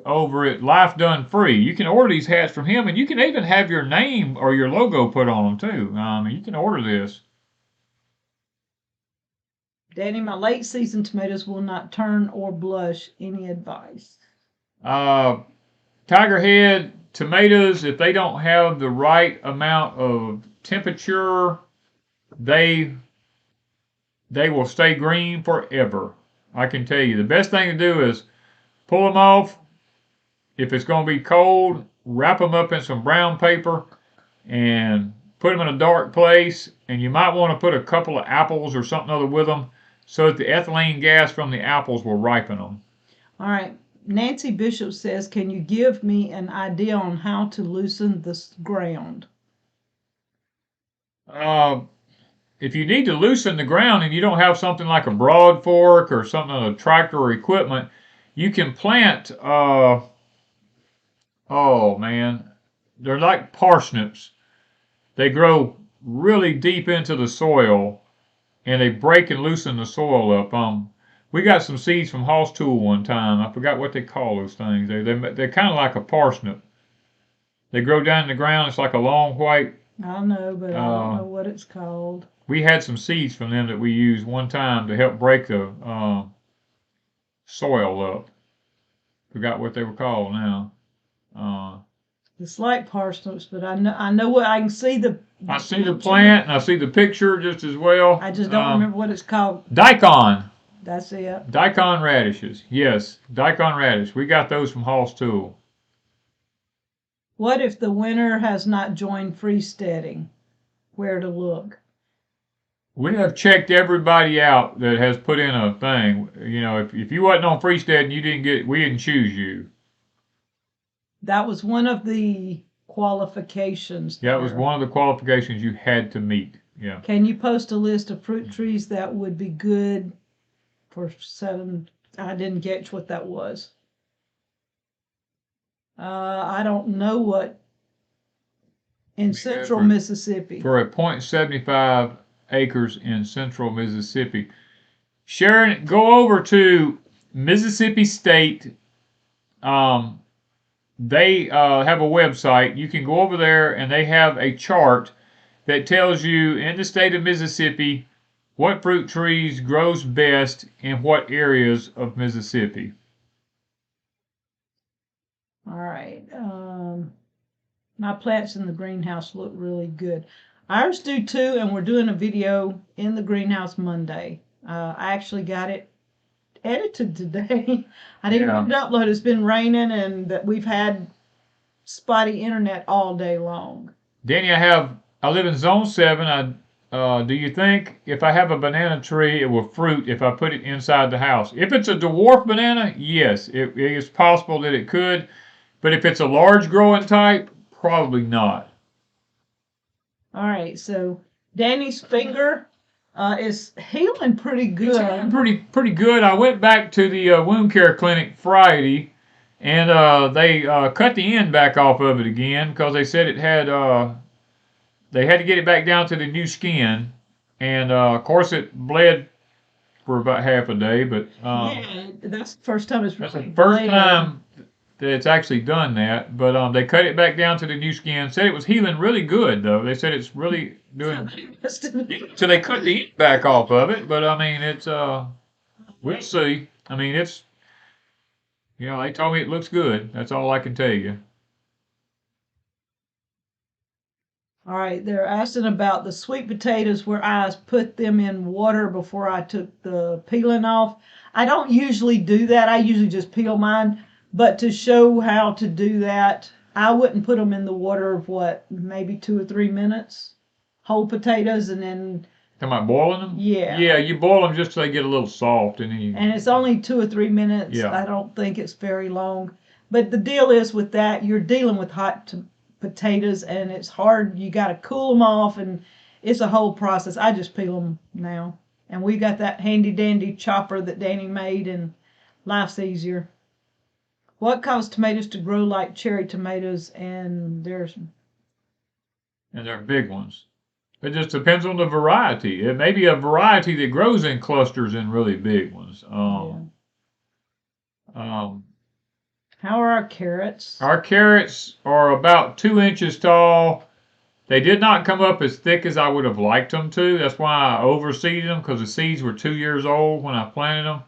over at Life Done Free. You can order these hats from him, and you can even have your name or your logo put on them too. You can order this. Danny, my late season tomatoes will not turn or blush. Any advice? Tiger Head tomatoes, if they don't have the right amount of temperature, they will stay green forever. I can tell you. The best thing to do is pull them off. If it's going to be cold, wrap them up in some brown paper and put them in a dark place. And you might want to put a couple of apples or something other with them, so that the ethylene gas from the apples will ripen them. All right. Nancy Bishop says, can you give me an idea on how to loosen the ground? If you need to loosen the ground and you don't have something like a broad fork or something on a tractor or equipment, you can plant, oh man, they're like parsnips. They grow really deep into the soil, and they break and loosen the soil up. We got some seeds from Hoss Tool one time. I forgot what they call those things. They're kind of like a parsnip. They grow down in the ground. It's like a long white. I know, but I don't know what it's called. We had some seeds from them that we used one time to help break the soil up. Forgot what they were called now. It's like parsnips, but I know what I can see the. I see the plant and I see the picture just as well. I just don't remember what it's called. Daikon. That's it. Daikon radishes. Yes, daikon radish. We got those from Hoss Tool. What if the winner has not joined Freesteading? Where to look? We have checked everybody out that has put in a thing. You know, if you wasn't on Freesteading, we didn't choose you. That was one of the qualifications. Yeah, it was one of the qualifications you had to meet. Yeah. Can you post a list of fruit trees that would be good for 7? I didn't get what that was. I don't know what in central Mississippi. For a 0.75 acres in central Mississippi. Sharon, go over to Mississippi State. They have a website. You can go over there and they have a chart that tells you in the state of Mississippi what fruit trees grows best in what areas of Mississippi. All right. My plants in the greenhouse look really good. Ours do too, and we're doing a video in the greenhouse Monday. I actually got it edited today. I didn't get it uploaded. It's been raining and we've had spotty internet all day long. Danny, I live in zone 7. Do you think if I have a banana tree, it will fruit if I put it inside the house? If it's a dwarf banana, yes, it is possible that it could. But if it's a large growing type, probably not. All right, so Danny's finger It's healing pretty It's good. pretty good. I went back to the wound care clinic Friday, and they cut the end back off of it again because they said it had they had to get it back down to the new skin, and of course it bled for about half a day. But Yeah, that's the first time it's that's the really first bled. time that it's actually done that. But they cut it back down to the new skin. Said it was healing really good though. They said it's really doing. So they cut the end back off of it, but I mean it's we'll see. I mean it's they told me it looks good. That's all I can tell you. All right, they're asking about the sweet potatoes where I put them in water before I took the peeling off. I don't usually do that. I usually just peel mine. But to show how to do that, I wouldn't put them in the water of maybe 2 or 3 minutes. Whole potatoes and then, Am I boiling them? yeah. Yeah, you boil them just so they get a little soft, and then you. And it's only 2 or 3 minutes. Yeah. I don't think it's very long. But the deal is with that, you're dealing with potatoes and it's hard. You got to cool them off and it's a whole process. I just peel them now. And we got that handy dandy chopper that Danny made and life's easier. What caused tomatoes to grow like cherry tomatoes and And they're big ones. It just depends on the variety. It may be a variety that grows in clusters and really big ones. yeah. Um, How are our carrots? our carrots are about 2 inches tall. They did not come up as thick as I would have liked them to. That's why I overseeded them because the seeds were 2 years old when I planted them.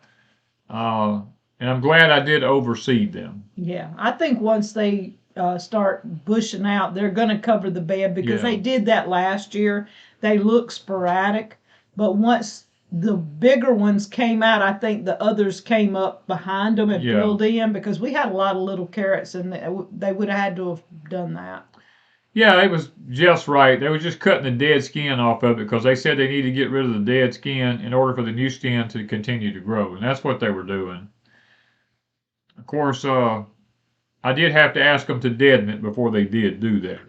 And I'm glad I did overseed them. Yeah, I think once they start bushing out, they're going to cover the bed because Yeah. they did that last year. They look sporadic, but once the bigger ones came out, I think the others came up behind them and Yeah. filled in because we had a lot of little carrots and they would have had to have done that. Yeah, it was just right. They were just cutting the dead skin off of it because they said they needed to get rid of the dead skin in order for the new skin to continue to grow, and that's what they were doing. Of course, I did have to ask them to deaden it before they did do that.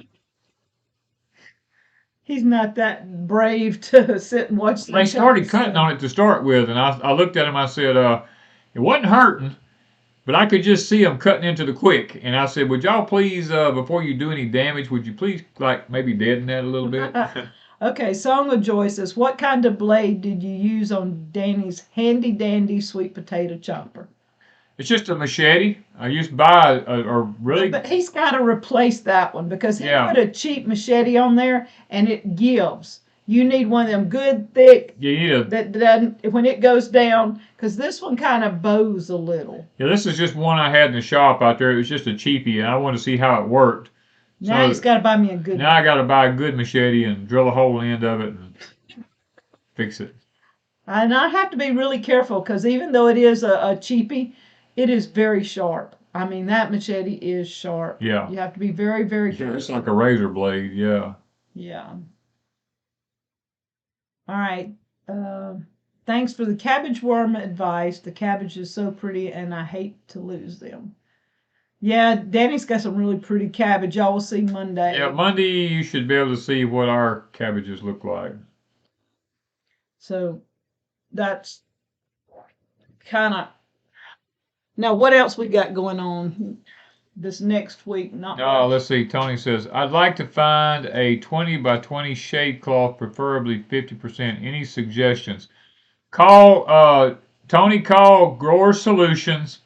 He's not that brave to sit and watch. They started cutting on it to start with, and I looked at them. I said, it wasn't hurting, but I could just see them cutting into the quick. And I said, would y'all please, before you do any damage, would you please like maybe deaden that a little bit? Okay, Song of Joy says, what kind of blade did you use on Danny's handy dandy sweet potato chopper? It's just a machete. I used to buy a really. But he's got to replace that one because he Yeah. put a cheap machete on there and it gives. You need one of them good thick Yeah, you need a. that doesn't, when it goes down, because this one kind of bows a little. Yeah, this is just one I had in the shop out there. It was just a cheapie, and I wanted to see how it worked. Now So he's got to buy me a good now I got to buy a good machete and drill a hole in the end of it and fix it. And I have to be really careful because even though it is a cheapie, it is very sharp. I mean, that machete is sharp. Yeah. You have to be very, very Yeah, careful. it's like a razor blade. Yeah. Yeah. All right. Thanks for the cabbage worm advice. The cabbage is so pretty and I hate to lose them. Yeah, Danny's got some really pretty cabbage. Y'all will see Monday. Yeah, Monday you should be able to see what our cabbages look like. So that's kind of. Now, what else we got going on this next week? Not Oh, much. let's see. Tony says, I'd like to find a 20 by 20 shade cloth, preferably 50%. Any suggestions? Tony, call Grower Solutions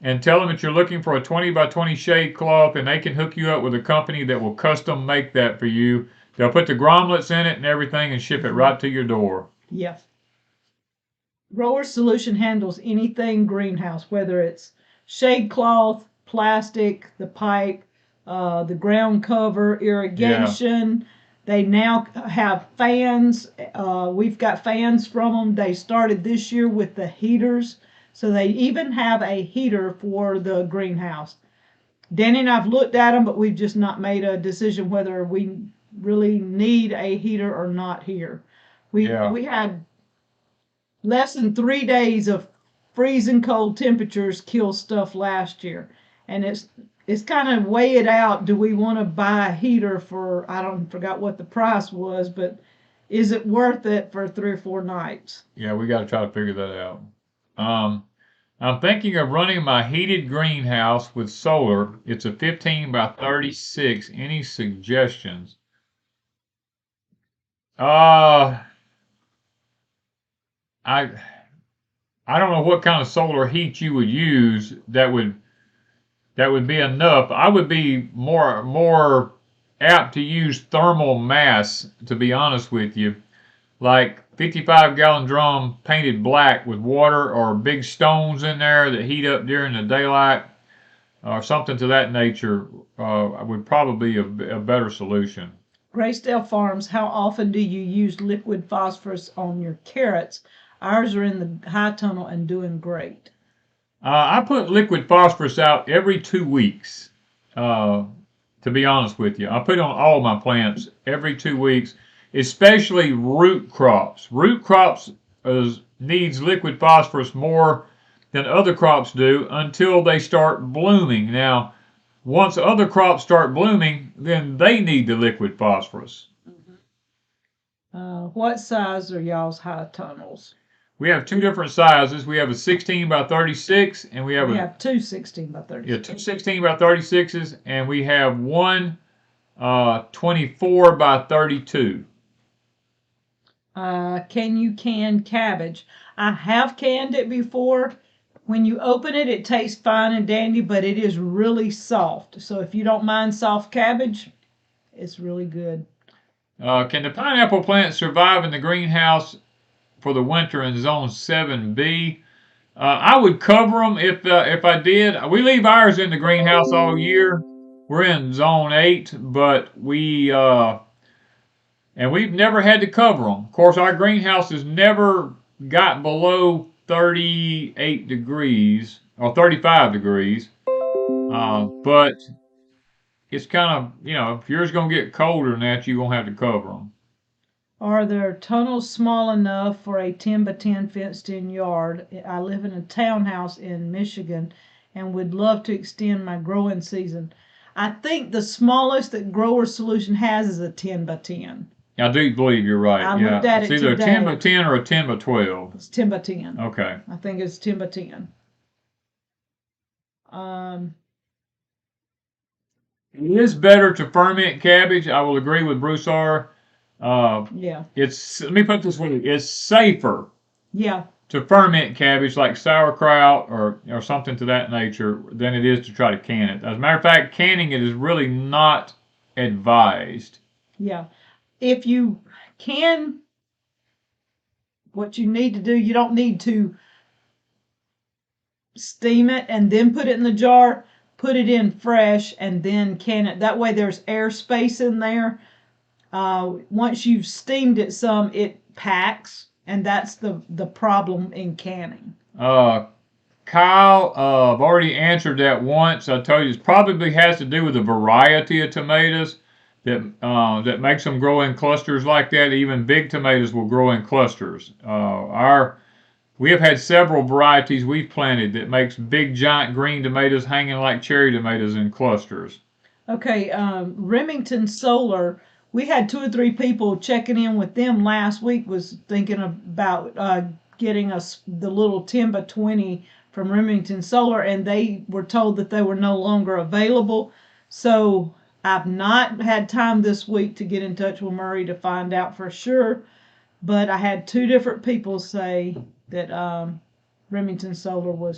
and tell them that you're looking for a 20 by 20 shade cloth, and they can hook you up with a company that will custom make that for you. They'll put the grommets in it and everything and ship it right to your door. Yeah. Grower Solution handles anything greenhouse, whether it's shade cloth, plastic, the pipe, the ground cover, irrigation. They now have fans. We've got fans from them. They started this year with the heaters. So they even have a heater for the greenhouse. Danny and I've looked at them, but we've just not made a decision whether we really need a heater or not here. We had less than 3 days of freezing cold temperatures kill stuff last year, and it's kind of weigh it out. Do we want to buy a heater for, I don't forgot what the price was, but Is it worth it for 3 or 4 nights? Yeah, we got to try to figure that out. I'm thinking of running my heated greenhouse with solar. It's a 15 by 36. Any suggestions? I I don't know what kind of solar heat you would use that would be enough. I would be more apt to use thermal mass, to be honest with you, like 55-gallon drum painted black with water or big stones in there that heat up during the daylight or something to that nature would probably be a better solution. Graysdale Farms, how often do you use liquid phosphorus on your carrots? Ours are in the high tunnel and doing great. I put liquid phosphorus out every 2 weeks, to be honest with you. I put it on all my plants every 2 weeks, especially root crops. Root crops needs liquid phosphorus more than other crops do until they start blooming. Now, once other crops start blooming, then they need the liquid phosphorus. What size are y'all's high tunnels? We have 2 different sizes. We have a 16 by 36, and we have two 16 by 36. Yeah, 2 16 by 36s, and we have one 24 by 32. Can you can cabbage? I have canned it before. When you open it, it tastes fine and dandy, but it is really soft. So if you don't mind soft cabbage, it's really good. Can the pineapple plant survive in the greenhouse for the winter in zone 7B? I would cover them if I did. We leave ours in the greenhouse all year. We're in zone 8, but we've never had to cover them. Of course, our greenhouse has never got below 38 degrees or 35 degrees. But it's kind of, if yours going to get colder than that, you're going to have to cover them. Are there tunnels small enough for a 10 by 10 fenced in yard? I live in a townhouse in Michigan and would love to extend my growing season. I think the smallest that Grower Solution has is a 10 by 10. I do believe you're right. I looked at it it's either today. a 10 by 10 or a 10 by 12. It's 10 by 10. Okay. I think it's 10 by 10. It is better to ferment cabbage. I will agree with Broussard. Yeah. Let me put it this way. It's safer. Yeah. To ferment cabbage like sauerkraut or something to that nature than it is to try to can it. As a matter of fact, canning it is really not advised. Yeah. If you can, what you need to do, you don't need to steam it and then put it in the jar. Put it in fresh and then can it. That way there's air space in there. Once you've steamed it some, it packs, and that's the problem in canning. Kyle, I've already answered that once. I told you it probably has to do with the variety of tomatoes that makes them grow in clusters like that. Even big tomatoes will grow in clusters. We have had several varieties we've planted that makes big giant green tomatoes hanging like cherry tomatoes in clusters. Okay, Remington Solar, we had 2 or 3 people checking in with them last week, was thinking about getting us the little 10 by 20 from Remington Solar, and they were told that they were no longer available. So I've not had time this week to get in touch with Murray to find out for sure, but I had 2 different people say that Remington Solar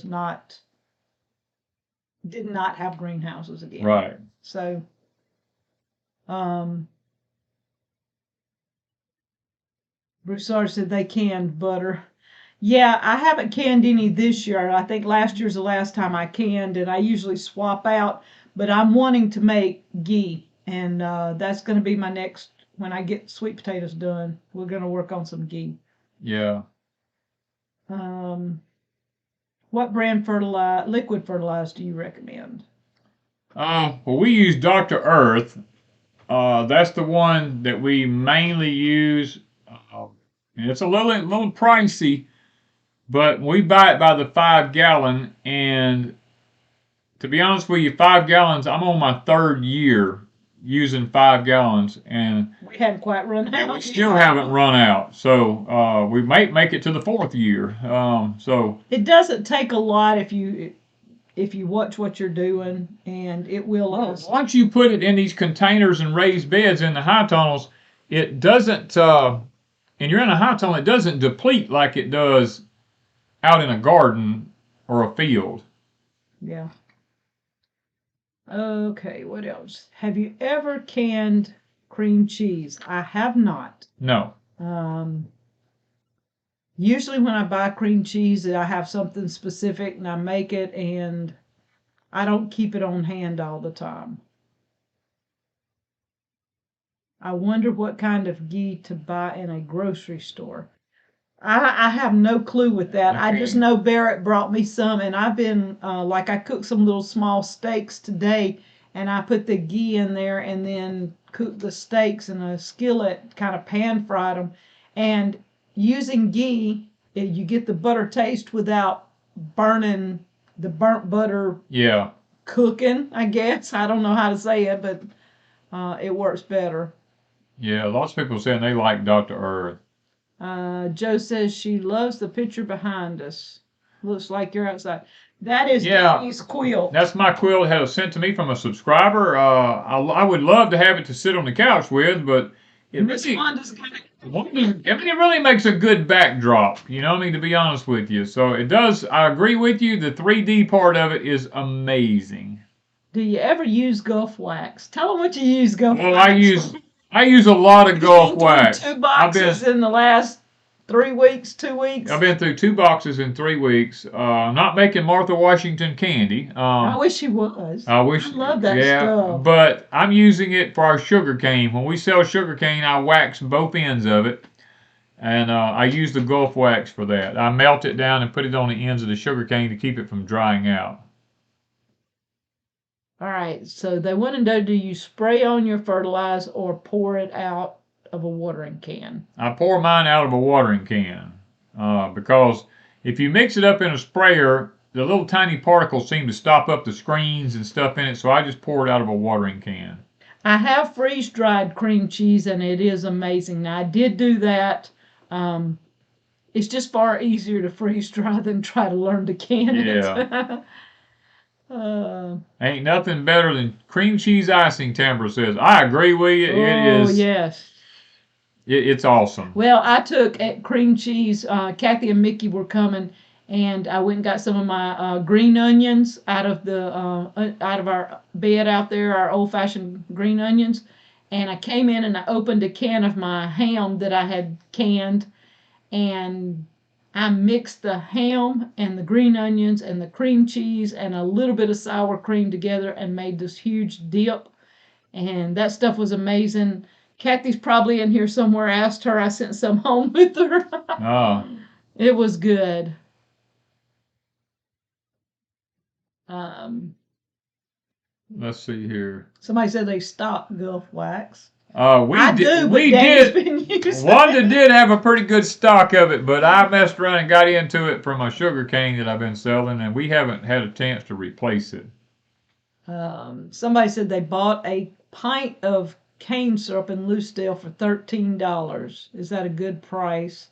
did not have greenhouses again. Right. So, Broussard said they canned butter. Yeah, I haven't canned any this year. I think last year's the last time I canned, and I usually swap out. But I'm wanting to make ghee, and that's going to be my next, when I get sweet potatoes done, we're going to work on some ghee. Yeah. What brand liquid fertilizer do you recommend? Well, we use Dr. Earth. That's the one that we mainly use. And it's a little pricey, but we buy it by the 5 gallon. And to be honest with you, 5 gallons, I'm on my 3rd year using 5 gallons, and We hadn't quite run out. we still haven't run out. So we might make it to the 4th year. So it doesn't take a lot if you watch what you're doing, and it will last. Once you put it in these containers and raised beds in the high tunnels, it doesn't, and you're in a high tunnel, it doesn't deplete like it does out in a garden or a field. Yeah. Okay, what else? Have you ever canned cream cheese? I have not. No. Usually when I buy cream cheese, I have something specific and I make it, and I don't keep it on hand all the time. I wonder what kind of ghee to buy in a grocery store. I have no clue with that. I just know Barrett brought me some, and I've been like I cooked some little small steaks today, and I put the ghee in there and then cooked the steaks in a skillet, kind of pan fried them. And using ghee, you get the butter taste without burning the burnt butter. Yeah. Cooking, I guess. I don't know how to say it, but it works better. Yeah, lots of people saying they like Dr. Earth. Joe says she loves the picture behind us. Looks like you're outside. That is Danny's quilt. That's my quilt. It was sent to me from a subscriber. I would love to have it to sit on the couch with, but it really makes a good backdrop. You know what I mean? To be honest with you, so it does. I agree with you. The 3D part of it is amazing. Do you ever use Gulf wax? Tell them what you use Gulf wax. Well, I use a lot of Gulf wax. 2 boxes in the last 3 weeks, 2 weeks. I've been through 2 boxes in 3 weeks. I'm not making Martha Washington candy. I wish he was. I love that stuff. But I'm using it for our sugar cane. When we sell sugar cane, I wax both ends of it. And I use the Gulf wax for that. I melt it down and put it on the ends of the sugar cane to keep it from drying out. All right, so they want to know, do you spray on your fertilizer or pour it out of a watering can? I pour mine out of a watering can because if you mix it up in a sprayer, the little tiny particles seem to stop up the screens and stuff in it, so I just pour it out of a watering can. I have freeze-dried cream cheese, and it is amazing. Now, I did do that. It's just far easier to freeze-dry than try to learn to can it. Ain't nothing better than cream cheese icing, Tambra says. I agree with you. It is. Yes. It's awesome. Well, I took cream cheese. Kathy and Mickey were coming, and I went and got some of my green onions out of our bed out there, our old-fashioned green onions. And I came in and I opened a can of my ham that I had canned, and I mixed the ham and the green onions and the cream cheese and a little bit of sour cream together and made this huge dip. And that stuff was amazing. Kathy's probably in here somewhere. Asked her. I sent some home with her. Oh. It was good. Let's see here. Somebody said they stopped Gulf wax. Wanda did have a pretty good stock of it, but I messed around and got into it from a sugar cane that I've been selling, and we haven't had a chance to replace it. Somebody said they bought a pint of cane syrup in Loosedale for $13. Is that a good price?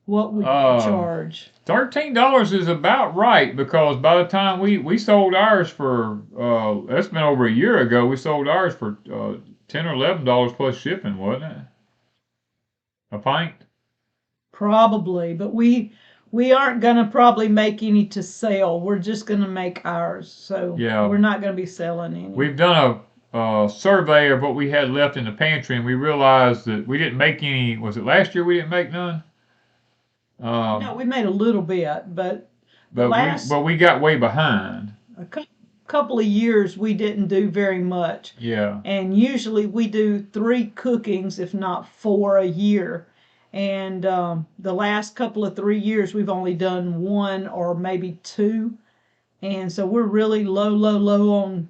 What would you charge? $13 is about right, because by the time we sold ours for, that's been over a year ago, we sold ours for $10 or $11 plus shipping, wasn't it? A pint? Probably, but we aren't going to probably make any to sell. We're just going to make ours, so we're not going to be selling any. We've done a survey of what we had left in the pantry, and we realized that we didn't make any. Was it last year we didn't make none? No, we made a little bit, but we got way behind. A couple of years we didn't do very much. Yeah. And usually we do 3 cookings, if not 4 a year. And the last couple of 3 years we've only done 1 or maybe 2. And so we're really low on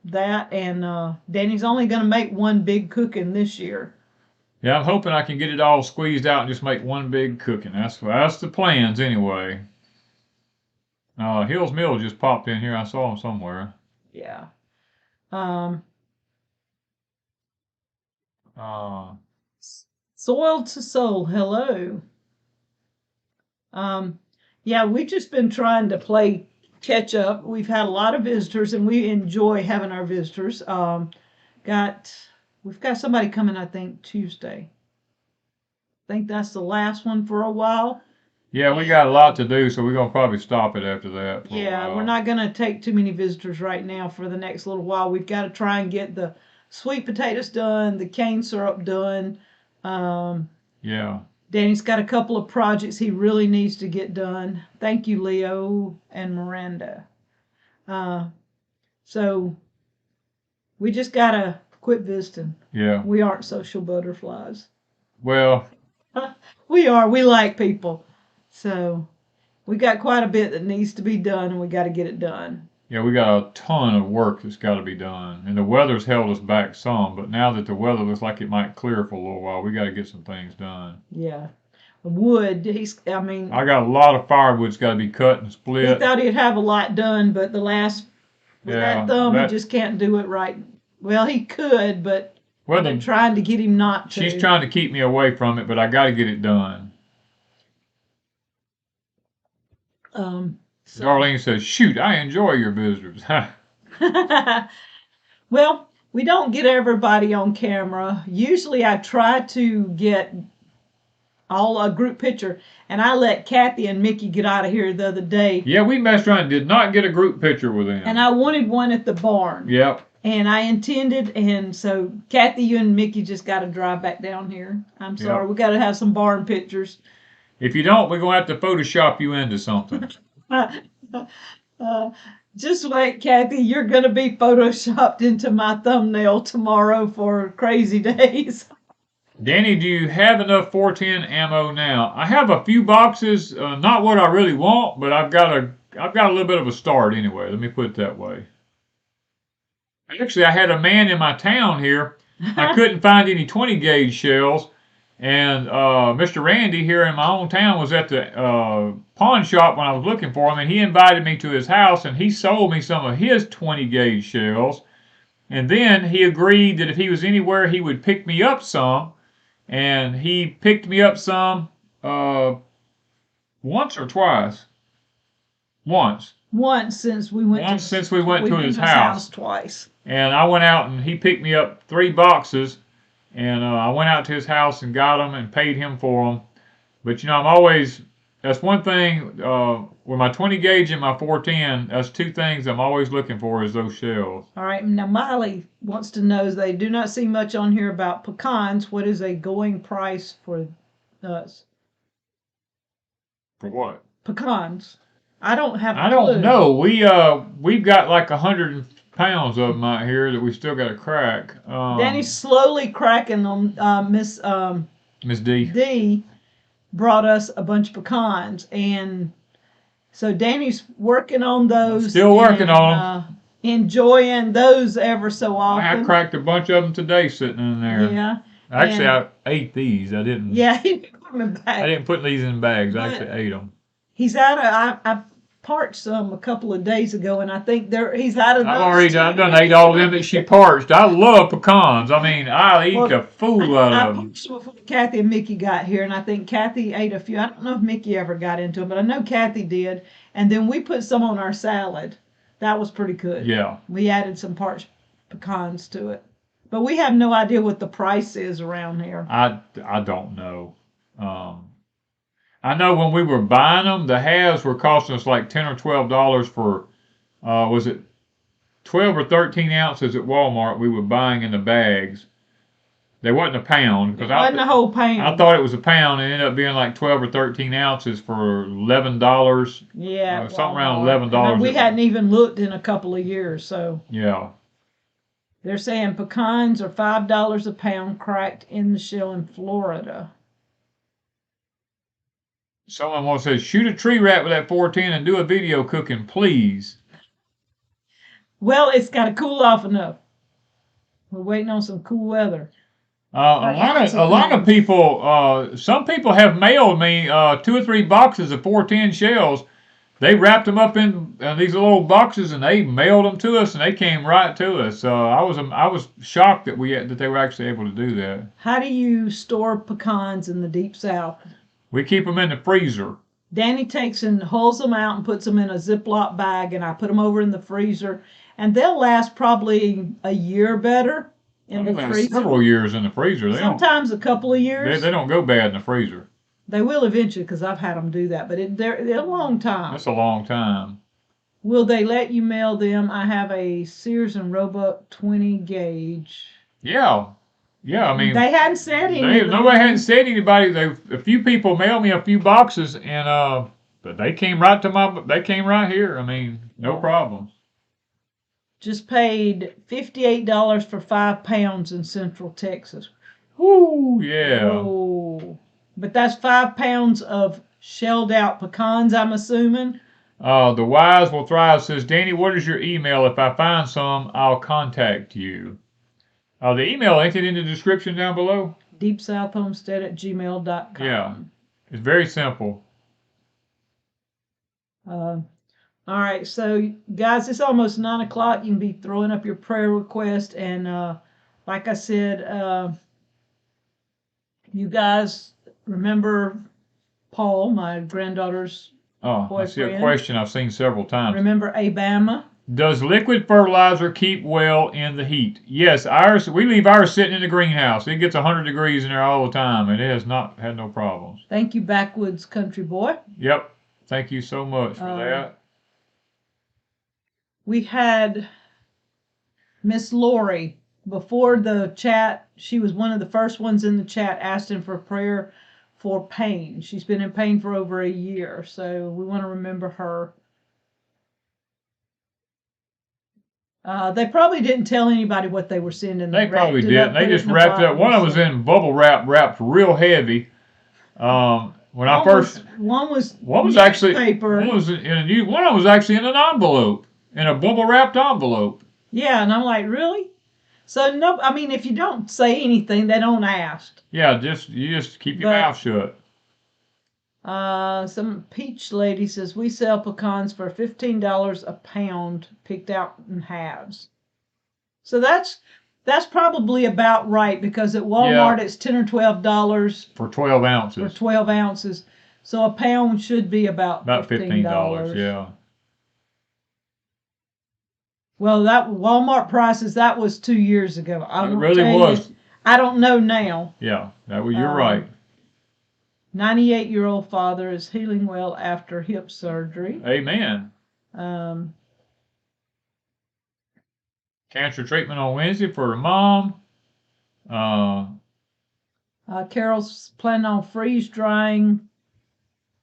that. And Danny's only going to make 1 big cooking this year. Yeah, I'm hoping I can get it all squeezed out and just make 1 big cooking. That's the plans anyway. Hill's Mill just popped in here. I saw him somewhere. Yeah. Soil to Soul, hello. Yeah, we've just been trying to play catch up. We've had a lot of visitors, and we enjoy having our visitors. We've got somebody coming, I think, Tuesday. I think that's the last one for a while. Yeah, we got a lot to do, so we're gonna probably stop it after that. Yeah, we're not gonna take too many visitors right now for the next little while. We've got to try and get the sweet potatoes done, the cane syrup done. Yeah. Danny's got a couple of projects he really needs to get done. Thank you, Leo and Miranda. So we just gotta quit visiting. Yeah. We aren't social butterflies. Well, we are. We like people. So we got quite a bit that needs to be done, and we got to get it done. yeah, we got a ton of work that's got to be done, and the weather's held us back some. But now that the weather looks like it might clear for a little while, we got to get some things done. Yeah, wood. I got a lot of firewood's got to be cut and split. He thought he'd have a lot done, but with that thumb, he just can't do it right. Well, he could, but I'm trying to get him not to. She's trying to keep me away from it, but I got to get it done. Darlene says, shoot, I enjoy your visitors. Well, we don't get everybody on camera. Usually I try to get a group picture, and I let Kathy and Mickey get out of here the other day. Yeah, we messed around and did not get a group picture with them. And I wanted one at the barn. Yep. And I intended, and so Kathy, you and Mickey just got to drive back down here. I'm sorry, we got to have some barn pictures. If you don't, we're going to have to Photoshop you into something. Just like Kathy, you're going to be Photoshopped into my thumbnail tomorrow for Crazy Days. Danny, do you have enough 410 ammo now? I have a few boxes, not what I really want, but I've got a little bit of a start anyway. Let me put it that way. Actually, I had a man in my town here. I couldn't find any 20 gauge shells. And Mr. Randy here in my own town was at the pawn shop when I was looking for him, and he invited me to his house, and he sold me some of his 20 gauge shells. And then he agreed that if he was anywhere, he would pick me up some. And he picked me up some once or twice? Once. Once since we went to his house twice. And I went out and he picked me up 3 boxes. And I went out to his house and got them and paid him for them. But, you know, that's one thing, with my 20 gauge and my 410, that's 2 things I'm always looking for is those shells. All right, now Miley wants to know, they do not see much on here about pecans. What is a going price for us? For what? Pecans. I don't have a clue. I don't know. We've got like 100 pounds of them out here that we still got to crack. Danny's slowly cracking them. Miss D brought us a bunch of pecans, and so Danny's working on those. Still working on them. Enjoying those ever so often. I cracked a bunch of them today sitting in there. Yeah. Actually, I ate these. I didn't. Yeah, he put them in bags. I didn't put these in bags. I actually ate them. He's out of. I parched some a couple of days ago, and I think he's out of. I've done ate all of them that she parched. I love pecans. I mean, I'll eat the fool out of them. I parched before Kathy and Mickey got here, and I think Kathy ate a few. I don't know if Mickey ever got into them, but I know Kathy did. And then we put some on our salad. That was pretty good. Yeah. We added some parched pecans to it, but we have no idea what the price is around here. I don't know. I know when we were buying them, the halves were costing us like $10 or $12 for, was it 12 or 13 ounces at Walmart we were buying in the bags. They wasn't a pound. It wasn't a whole pound. I thought it was a pound, and it ended up being like 12 or 13 ounces for $11. Yeah. Something around $11. And we hadn't even looked in a couple of years, so. Yeah. They're saying pecans are $5 a pound cracked in the shell in Florida. Someone wants to say, shoot a tree rat with that 410 and do a video cooking, please. Well, it's got to cool off enough. We're waiting on some cool weather. A lot of people, some people have mailed me 2 or 3 boxes of 410 shells, they wrapped them up in these little boxes and they mailed them to us, and they came right to us. I was shocked that that they were actually able to do that. How do you store pecans in the Deep South? We keep them in the freezer. Danny takes and hulls them out and puts them in a Ziploc bag, and I put them over in the freezer, and they'll last probably a year better in the freezer. Several years in the freezer. Sometimes a couple of years. They don't go bad in the freezer. They will eventually, because I've had them do that, but they're a long time. That's a long time. Will they let you mail them? I have a Sears and Roebuck 20 gauge. Yeah. Yeah, I mean, they hadn't said anything. Nobody hadn't said anybody. A few people mailed me a few boxes, and but they came right here. I mean, no problem. Just paid $58 for 5 pounds in Central Texas. Woo, yeah. Whoa. But that's 5 pounds of shelled out pecans, I'm assuming. The Wise Will Thrive says, Danny, what is your email? If I find some, I'll contact you. The email, ain't it in the description down below? deepsouthhomestead@gmail.com. Yeah, it's very simple. All right, so guys, it's almost 9 o'clock. You can be throwing up your prayer request, and like I said, you guys remember Paul, my granddaughter's boyfriend? I see a question I've seen several times. Remember Abama? Does liquid fertilizer keep well in the heat? Yes, we leave ours sitting in the greenhouse. It gets 100 degrees in there all the time, and it has not had no problems. Thank you, Backwoods Country Boy. Yep. Thank you so much for that. We had Miss Lori before the chat. She was one of the first ones in the chat asking for prayer for pain. She's been in pain for over a year, so we want to remember her. They probably didn't tell anybody what they were sending. They probably didn't. They just wrapped it up. One of them was in bubble wrap, wrapped real heavy. One was actually paper. One of them was actually in an envelope, in a bubble wrapped envelope. Yeah, and I'm like, really? So no, I mean, if you don't say anything, they don't ask. Yeah, you just keep your mouth shut. Some peach lady says we sell pecans for $15 a pound, picked out in halves. So that's probably about right, because at Walmart it's $10 or $12 for 12 ounces. For 12 ounces, so a pound should be about $15. Yeah. Well, that Walmart prices, that was 2 years ago. It really was. I don't know now. Yeah, you're right. 98-year-old father is healing well after hip surgery. Amen. Cancer treatment on Wednesday for her mom. Carol's planning on freeze drying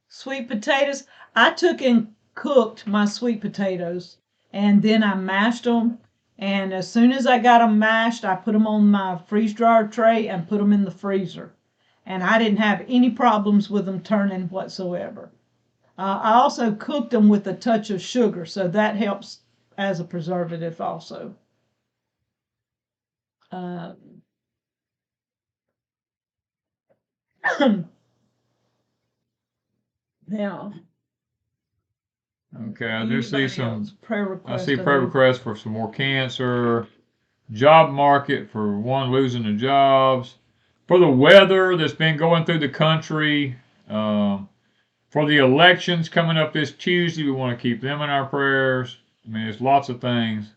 sweet potatoes. I took and cooked my sweet potatoes, and then I mashed them. And as soon as I got them mashed, I put them on my freeze dryer tray and put them in the freezer. And I didn't have any problems with them turning whatsoever. I also cooked them with a touch of sugar, so that helps as a preservative also. Now. Okay, I do see some prayer requests. I see prayer requests for some more cancer, job market for one losing their jobs, for the weather that's been going through the country, for the elections coming up this Tuesday. We want to keep them in our prayers. I mean, there's lots of things.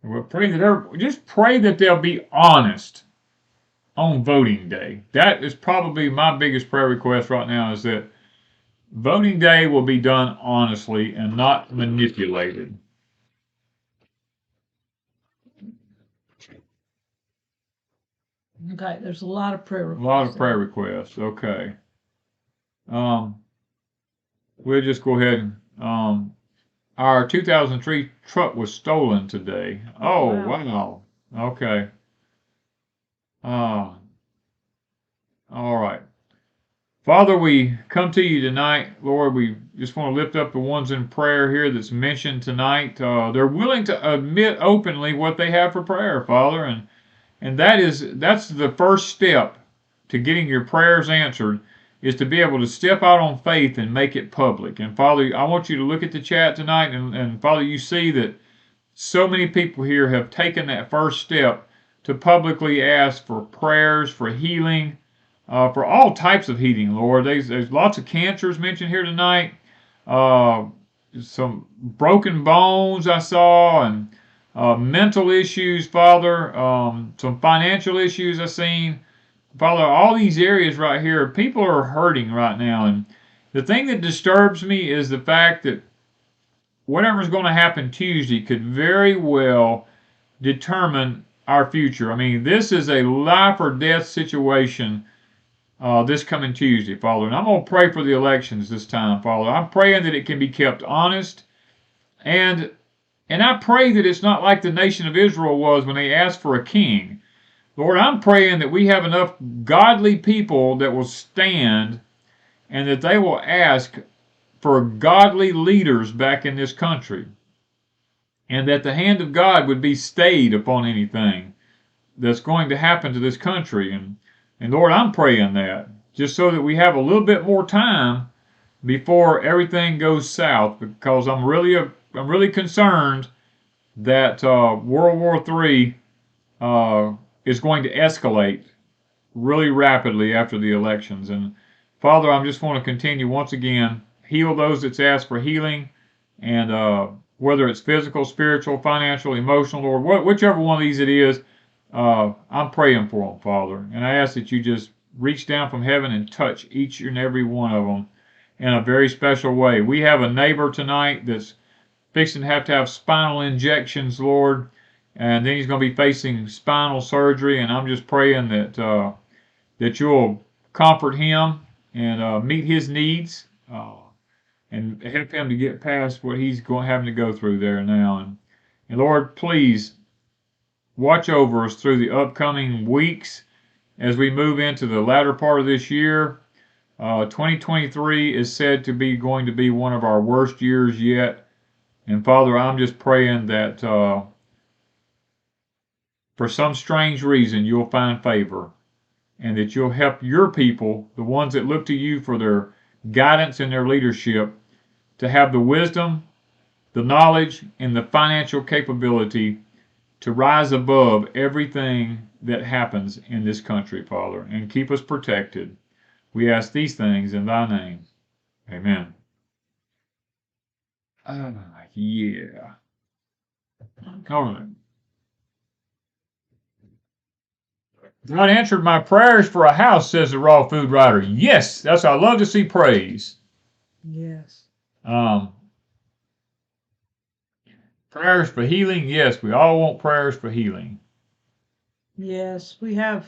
We'll pray just pray that they'll be honest on voting day. That is probably my biggest prayer request right now, is that voting day will be done honestly and not manipulated. Okay, there's a lot of prayer requests. A lot of prayer requests. Okay. We'll just go ahead and our 2003 truck was stolen today. Oh, wow. Okay. All right. Father, we come to you tonight, Lord. We just want to lift up the ones in prayer here that's mentioned tonight. They're willing to admit openly what they have for prayer, Father, and that's the first step to getting your prayers answered, is to be able to step out on faith and make it public. And Father, I want you to look at the chat tonight, and Father, you see that so many people here have taken that first step to publicly ask for prayers, for healing, for all types of healing, Lord. There's lots of cancers mentioned here tonight, some broken bones I saw, and mental issues, Father, some financial issues I've seen. Father, all these areas right here, people are hurting right now. And the thing that disturbs me is the fact that whatever's going to happen Tuesday could very well determine our future. I mean, this is a life or death situation this coming Tuesday, Father. And I'm going to pray for the elections this time, Father. I'm praying that it can be kept honest. And I pray that it's not like the nation of Israel was when they asked for a king. Lord, I'm praying that we have enough godly people that will stand and that they will ask for godly leaders back in this country. And that the hand of God would be stayed upon anything that's going to happen to this country. And Lord, I'm praying that just so that we have a little bit more time before everything goes south, because I'm really concerned that World War III is going to escalate really rapidly after the elections. And Father, I just want to continue once again, heal those that's asked for healing, and whether it's physical, spiritual, financial, emotional, Lord, whichever one of these it is, I'm praying for them, Father. And I ask that you just reach down from heaven and touch each and every one of them in a very special way. We have a neighbor tonight that's fixing to have spinal injections, Lord, and then he's going to be facing spinal surgery. And I'm just praying that that you'll comfort him and meet his needs, and help him to get past what he's having to go through there now. And Lord, please watch over us through the upcoming weeks as we move into the latter part of this year. 2023 is said to be going to be one of our worst years yet. And Father, I'm just praying that for some strange reason you'll find favor, and that you'll help your people, the ones that look to you for their guidance and their leadership, to have the wisdom, the knowledge, and the financial capability to rise above everything that happens in this country, Father, and keep us protected. We ask these things in thy name. Amen. Yeah. All right. God answered my prayers for a house, says the raw food writer. Yes, I love to see praise. Yes. Prayers for healing. Yes, we all want prayers for healing. Yes, we have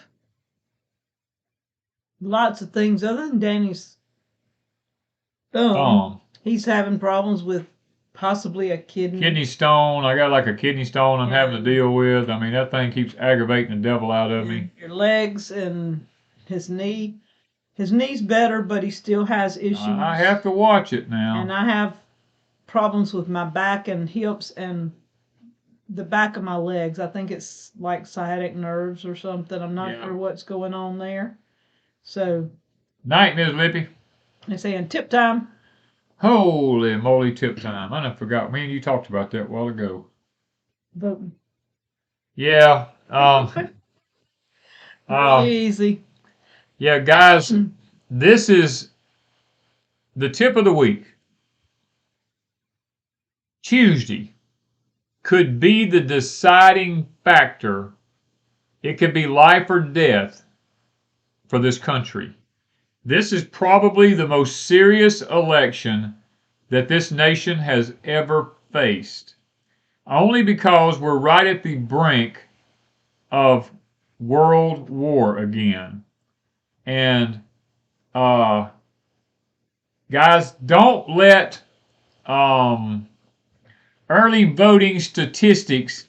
lots of things other than Danny's. He's having problems with possibly a kidney stone. I got like a kidney stone I'm having to deal with. I mean, that thing keeps aggravating the devil out of me. Your legs and his knee. His knee's better, but he still has issues. I have to watch it now. And I have problems with my back and hips and the back of my legs. I think it's like sciatic nerves or something. I'm not sure what's going on there. So. Night, Miss Lippy. They're saying tip time. Holy moly, tip time. I forgot. Me and you talked about that a while ago. Voting. Yeah. Easy. Yeah, guys, this is the tip of the week. Tuesday could be the deciding factor. It could be life or death for this country. This is probably the most serious election that this nation has ever faced. Only because we're right at the brink of world war again. And guys, don't let early voting statistics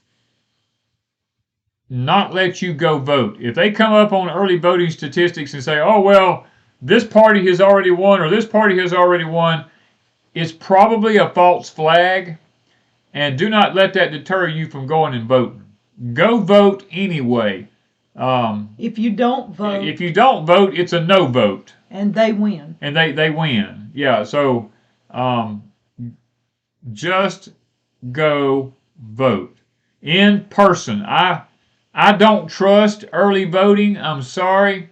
not let you go vote. If they come up on early voting statistics and say, oh, well, this party has already won or this party has already won, it's probably a false flag. And do not let that deter you from going and voting. Go vote anyway. If you don't vote, it's a no vote. And they win. And they win. Yeah, so just go vote in person. I don't trust early voting. I'm sorry.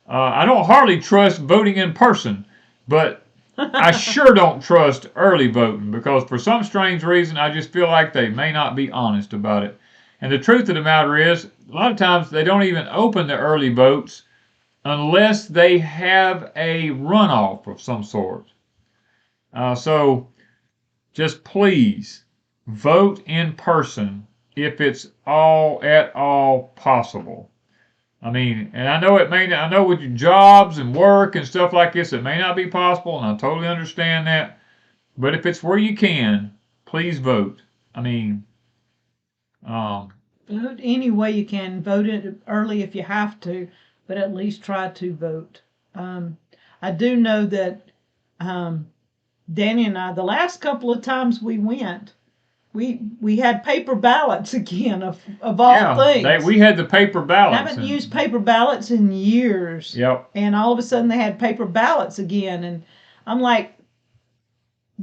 I don't hardly trust voting in person, but I sure don't trust early voting because for some strange reason I just feel like they may not be honest about it. And the truth of the matter is, a lot of times they don't even open the early votes unless they have a runoff of some sort. So just please vote in person if it's at all possible. I mean, and I know I know with your jobs and work and stuff like this, it may not be possible, and I totally understand that. But if it's where you can, please vote. I mean, vote any way you can. Vote it early if you have to, but at least try to vote. I do know that Danny and I, the last couple of times we went, we had paper ballots again of all things. We had the paper ballots. I haven't used paper ballots in years. Yep. And all of a sudden they had paper ballots again, and I'm like,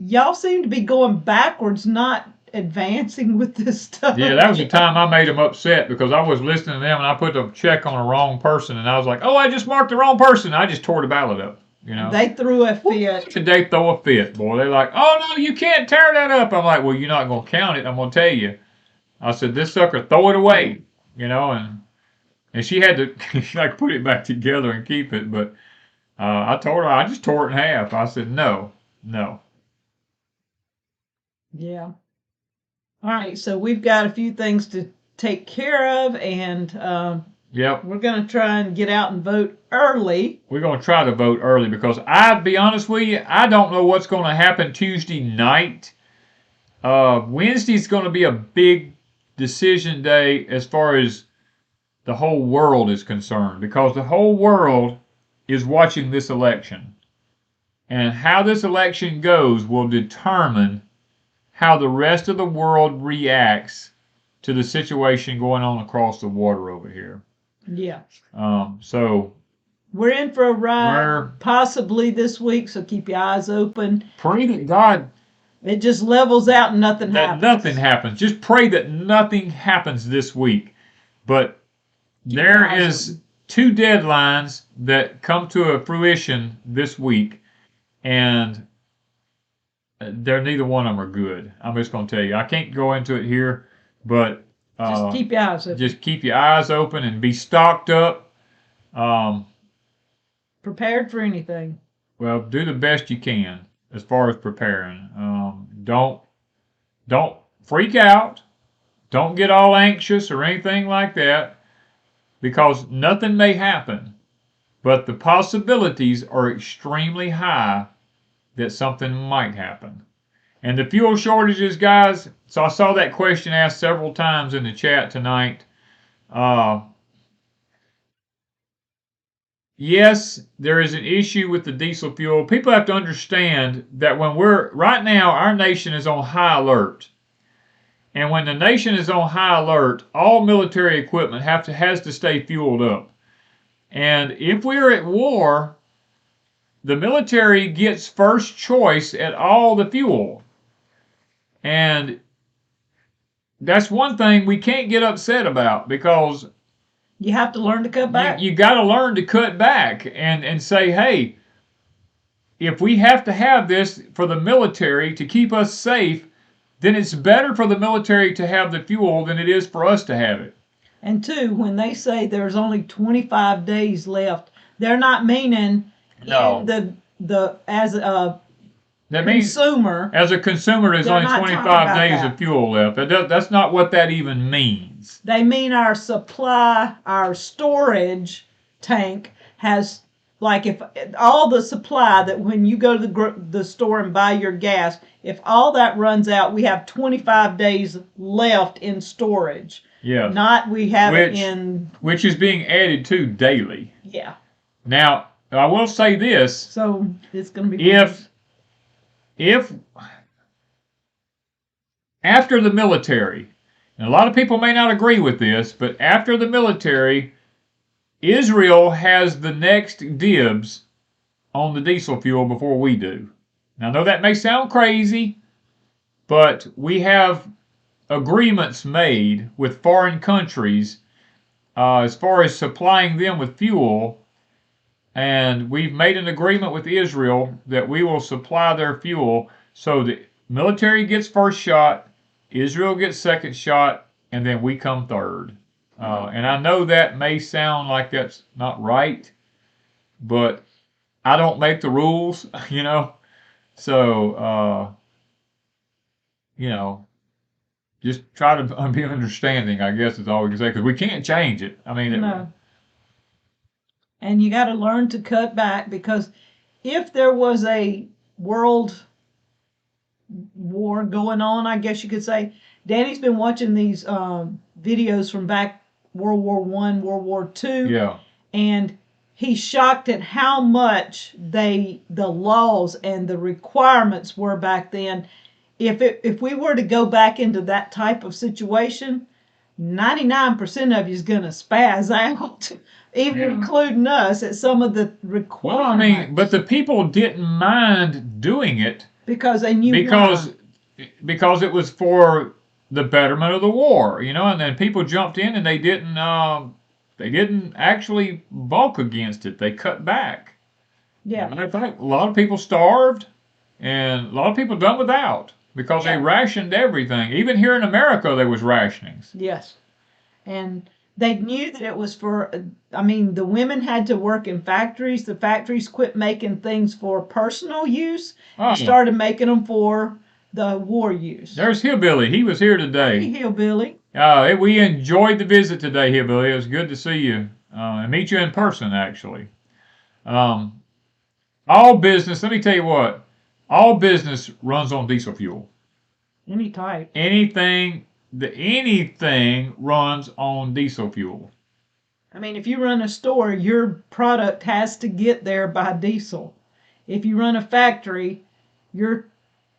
y'all seem to be going backwards, not advancing with this stuff. Yeah, that was the time I made them upset because I was listening to them and I put the check on the wrong person and I was like, oh, I just marked the wrong person. I just tore the ballot up. You know, they threw a fit. They throw a fit, boy. They're like, oh, no, you can't tear that up. I'm like, well, you're not going to count it. I'm going to tell you. I said, this sucker, throw it away. You know, and she had to like put it back together and keep it. But I told her, I just tore it in half. I said, no. Yeah. All right, so we've got a few things to take care of, and yep, we're going to try and get out and vote early. We're going to try to vote early because I'll be honest with you, I don't know what's going to happen Tuesday night. Wednesday's going to be a big decision day as far as the whole world is concerned because the whole world is watching this election. And how this election goes will determine how the rest of the world reacts to the situation going on across the water over here. Yeah. So we're in for a ride possibly this week, so keep your eyes open. Pray that God, it just levels out and nothing happens. Nothing happens. Just pray that nothing happens this week. But there is 2 deadlines that come to a fruition this week, and neither one of them are good. I'm just going to tell you. I can't go into it here, but just keep your eyes open. Just keep your eyes open and be stocked up. Prepared for anything. Well, do the best you can as far as preparing. Don't freak out. Don't get all anxious or anything like that because nothing may happen. But the possibilities are extremely high that something might happen. And the fuel shortages, guys, so I saw that question asked several times in the chat tonight. Yes, there is an issue with the diesel fuel. People have to understand that right now, our nation is on high alert. And when the nation is on high alert, all military equipment has to stay fueled up. And if we're at war, the military gets first choice at all the fuel. And that's one thing we can't get upset about because you have to learn to cut back. You got to learn to cut back and say, hey, if we have to have this for the military to keep us safe, then it's better for the military to have the fuel than it is for us to have it. And 2, when they say there's only 25 days left, they're not meaning as a consumer. As a consumer, there's only 25 days of fuel left. That's not what that even means. They mean our supply, our storage tank has, like, if all the supply that when you go to the store and buy your gas, if all that runs out, we have 25 days left in storage. Yeah. Not we have it in... Which is being added to daily. Yeah. Now, I will say this. So, it's going to be... If after the military, and a lot of people may not agree with this, but after the military, Israel has the next dibs on the diesel fuel before we do. Now, I know that may sound crazy, but we have agreements made with foreign countries as far as supplying them with fuel, and we've made an agreement with Israel that we will supply their fuel. So the military gets first shot, Israel gets second shot, and then we come third. And I know that may sound like that's not right, but I don't make the rules, you know. So, you know, just try to be understanding, I guess is all we can say, because we can't change it. I mean, No. And you got to learn to cut back, because if there was a world war going on, I guess you could say, Danny's been watching these videos from back World War I, World War II, yeah, and he's shocked at how much the laws and the requirements were back then. If we were to go back into that type of situation, 99% of you is going to spaz out, even including us, at some of the requirements. Well, I mean, but the people didn't mind doing it because they knew because it was for the betterment of the war, you know, and then people jumped in and they didn't actually bulk against it. They cut back. Yeah. Matter of fact, a lot of people starved, and a lot of people done without because they rationed everything. Even here in America, there was rationings. Yes. And they knew that it was for, I mean, the women had to work in factories. The factories quit making things for personal use and started making them for the war use. There's Hillbilly. He was here today. Hey, Hillbilly. We enjoyed the visit today, Hillbilly. It was good to see you and meet you in person, actually. All business, let me tell you what, all business runs on diesel fuel. Any type. Anything runs on diesel fuel. I mean, if you run a store, your product has to get there by diesel. If you run a factory, your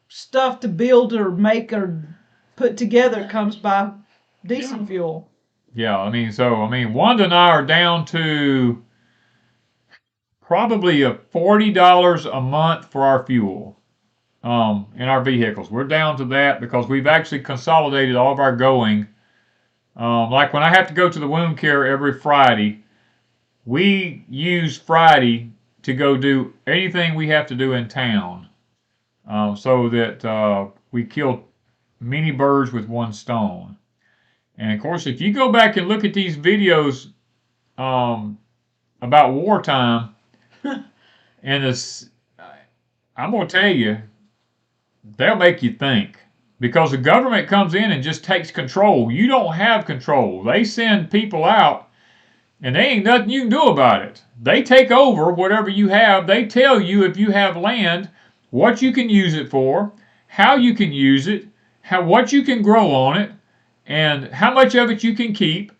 stuff to build or make or put together comes by diesel fuel. Yeah, I mean, Wanda and I are down to probably $40 a month for our fuel in our vehicles. We're down to that because we've actually consolidated all of our going. Like when I have to go to the wound care every Friday, we use Friday to go do anything we have to do in town, so that we kill many birds with one stone. And of course, if you go back and look at these videos about wartime, and I'm going to tell you, they'll make you think. Because the government comes in and just takes control. You don't have control. They send people out, and there ain't nothing you can do about it. They take over whatever you have. They tell you if you have land, what you can use it for, how you can use it, what you can grow on it, and how much of it you can keep,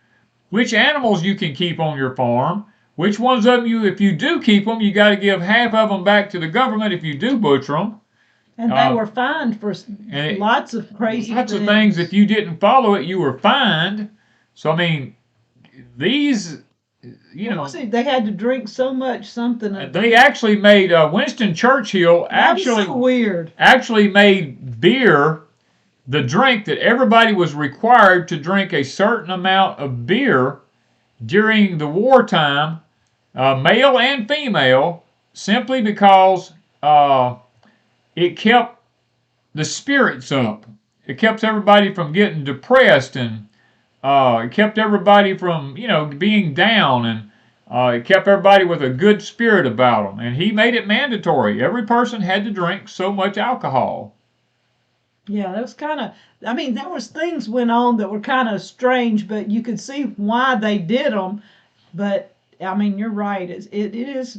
which animals you can keep on your farm, which ones of them if you do keep them, you got to give half of them back to the government if you do butcher them. And they were fined for lots of crazy lots of things. If you didn't follow it, you were fined. So, I mean, these, you know. They had to drink so much something. They actually made, Winston Churchill actually made beer the drink that everybody was required to drink a certain amount of beer during the wartime, male and female, simply because it kept the spirits up. It kept everybody from getting depressed, and it kept everybody from, being down, and it kept everybody with a good spirit about them. And he made it mandatory. Every person had to drink so much alcohol. Yeah, that was kind of, there was things went on that were kind of strange, but you could see why they did them. But, you're right. It is,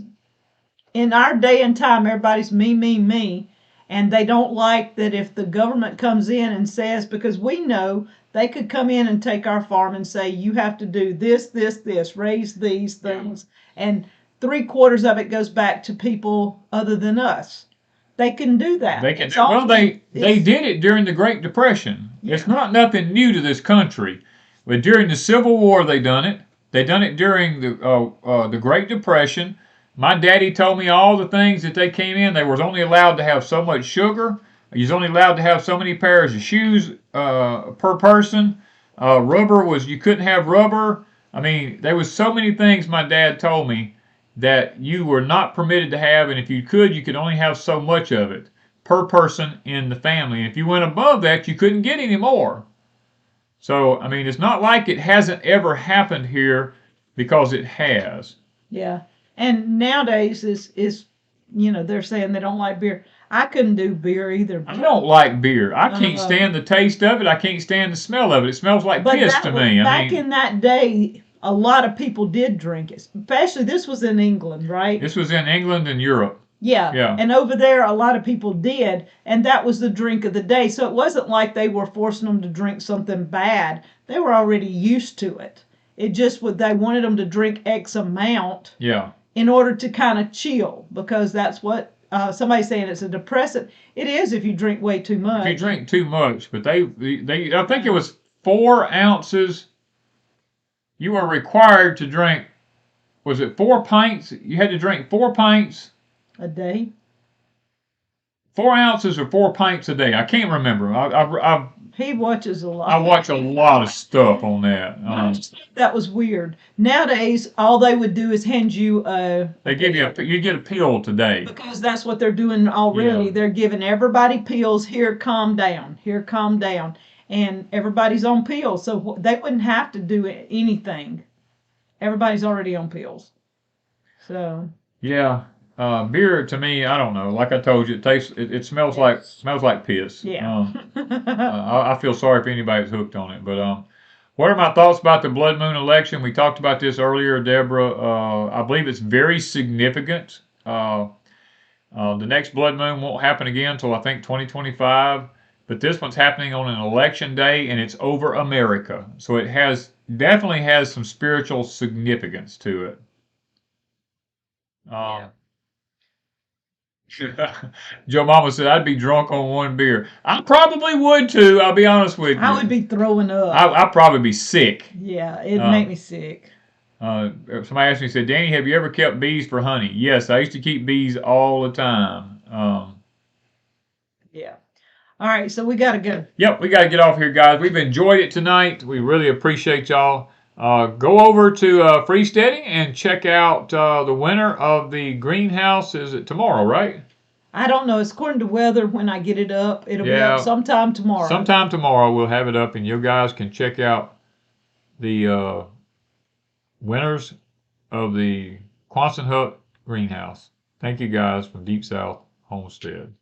in our day and time, everybody's me, me, me. And they don't like that if the government comes in and says, because we know they could come in and take our farm and say, you have to do this, this, this, raise these things. And 3/4 of it goes back to people other than us. They can do that. They did it during the Great Depression. Yeah. It's not nothing new to this country. But during the Civil War, they done it. They done it during the Great Depression. My daddy told me all the things that they came in. They was only allowed to have so much sugar. You was only allowed to have so many pairs of shoes per person. Rubber was, you couldn't have rubber. I mean, there was so many things my dad told me that you were not permitted to have, and if you could only have so much of it per person in the family. And if you went above that, you couldn't get any more. So, I mean, it's not like it hasn't ever happened here, because it has. Yeah. And nowadays is they're saying they don't like beer. I couldn't do beer either. I don't like beer. I can't stand the taste of it. I can't stand the smell of it. It smells like piss to me. Back in that day, a lot of people did drink it. Especially, this was in England, right? This was in England and Europe. Yeah. Yeah. And over there, a lot of people did, and that was the drink of the day. So it wasn't like they were forcing them to drink something bad. They were already used to it. It just they wanted them to drink X amount. Yeah. In order to kind of chill, because that's what somebody's saying, it's a depressant. It is if you drink way too much. If you drink too much, but they I think it was 4 ounces. You were required to drink. Was it 4 pints? You had to drink 4 pints a day. 4 ounces or 4 pints a day. I can't remember. He watches a lot. I watch a lot of stuff on that. That was weird. Nowadays, all they would do is hand you They give you get a pill today. Because that's what they're doing already. Yeah. They're giving everybody pills. Here, calm down. Here, calm down. And everybody's on pills, so they wouldn't have to do anything. Everybody's already on pills. So. Yeah. Beer to me, I don't know. Like I told you, it smells like piss. Yeah. I feel sorry if anybody's hooked on it. But what are my thoughts about the blood moon election? We talked about this earlier, Deborah. I believe it's very significant. The next blood moon won't happen again until I think 2025. But this one's happening on an election day, and it's over America. So it definitely has some spiritual significance to it. Yeah. Joe Mama said I'd be drunk on 1 beer. I probably would too. I'll be honest with you. I would be throwing up. I'd probably be sick. Yeah, it'd make me sick. Somebody asked me, said, Danny, have you ever kept bees for honey? Yes, I used to keep bees all the time. Yeah. All right, so we got to go. Yep, we got to get off here, guys. We've enjoyed it tonight. We really appreciate y'all. Go over to Freesteading and check out the winner of the greenhouse. Is it tomorrow, right? I don't know. It's according to weather when I get it up. It'll be up sometime tomorrow. Sometime tomorrow we'll have it up, and you guys can check out the winners of the Quonset Hut greenhouse. Thank you guys from Deep South Homestead.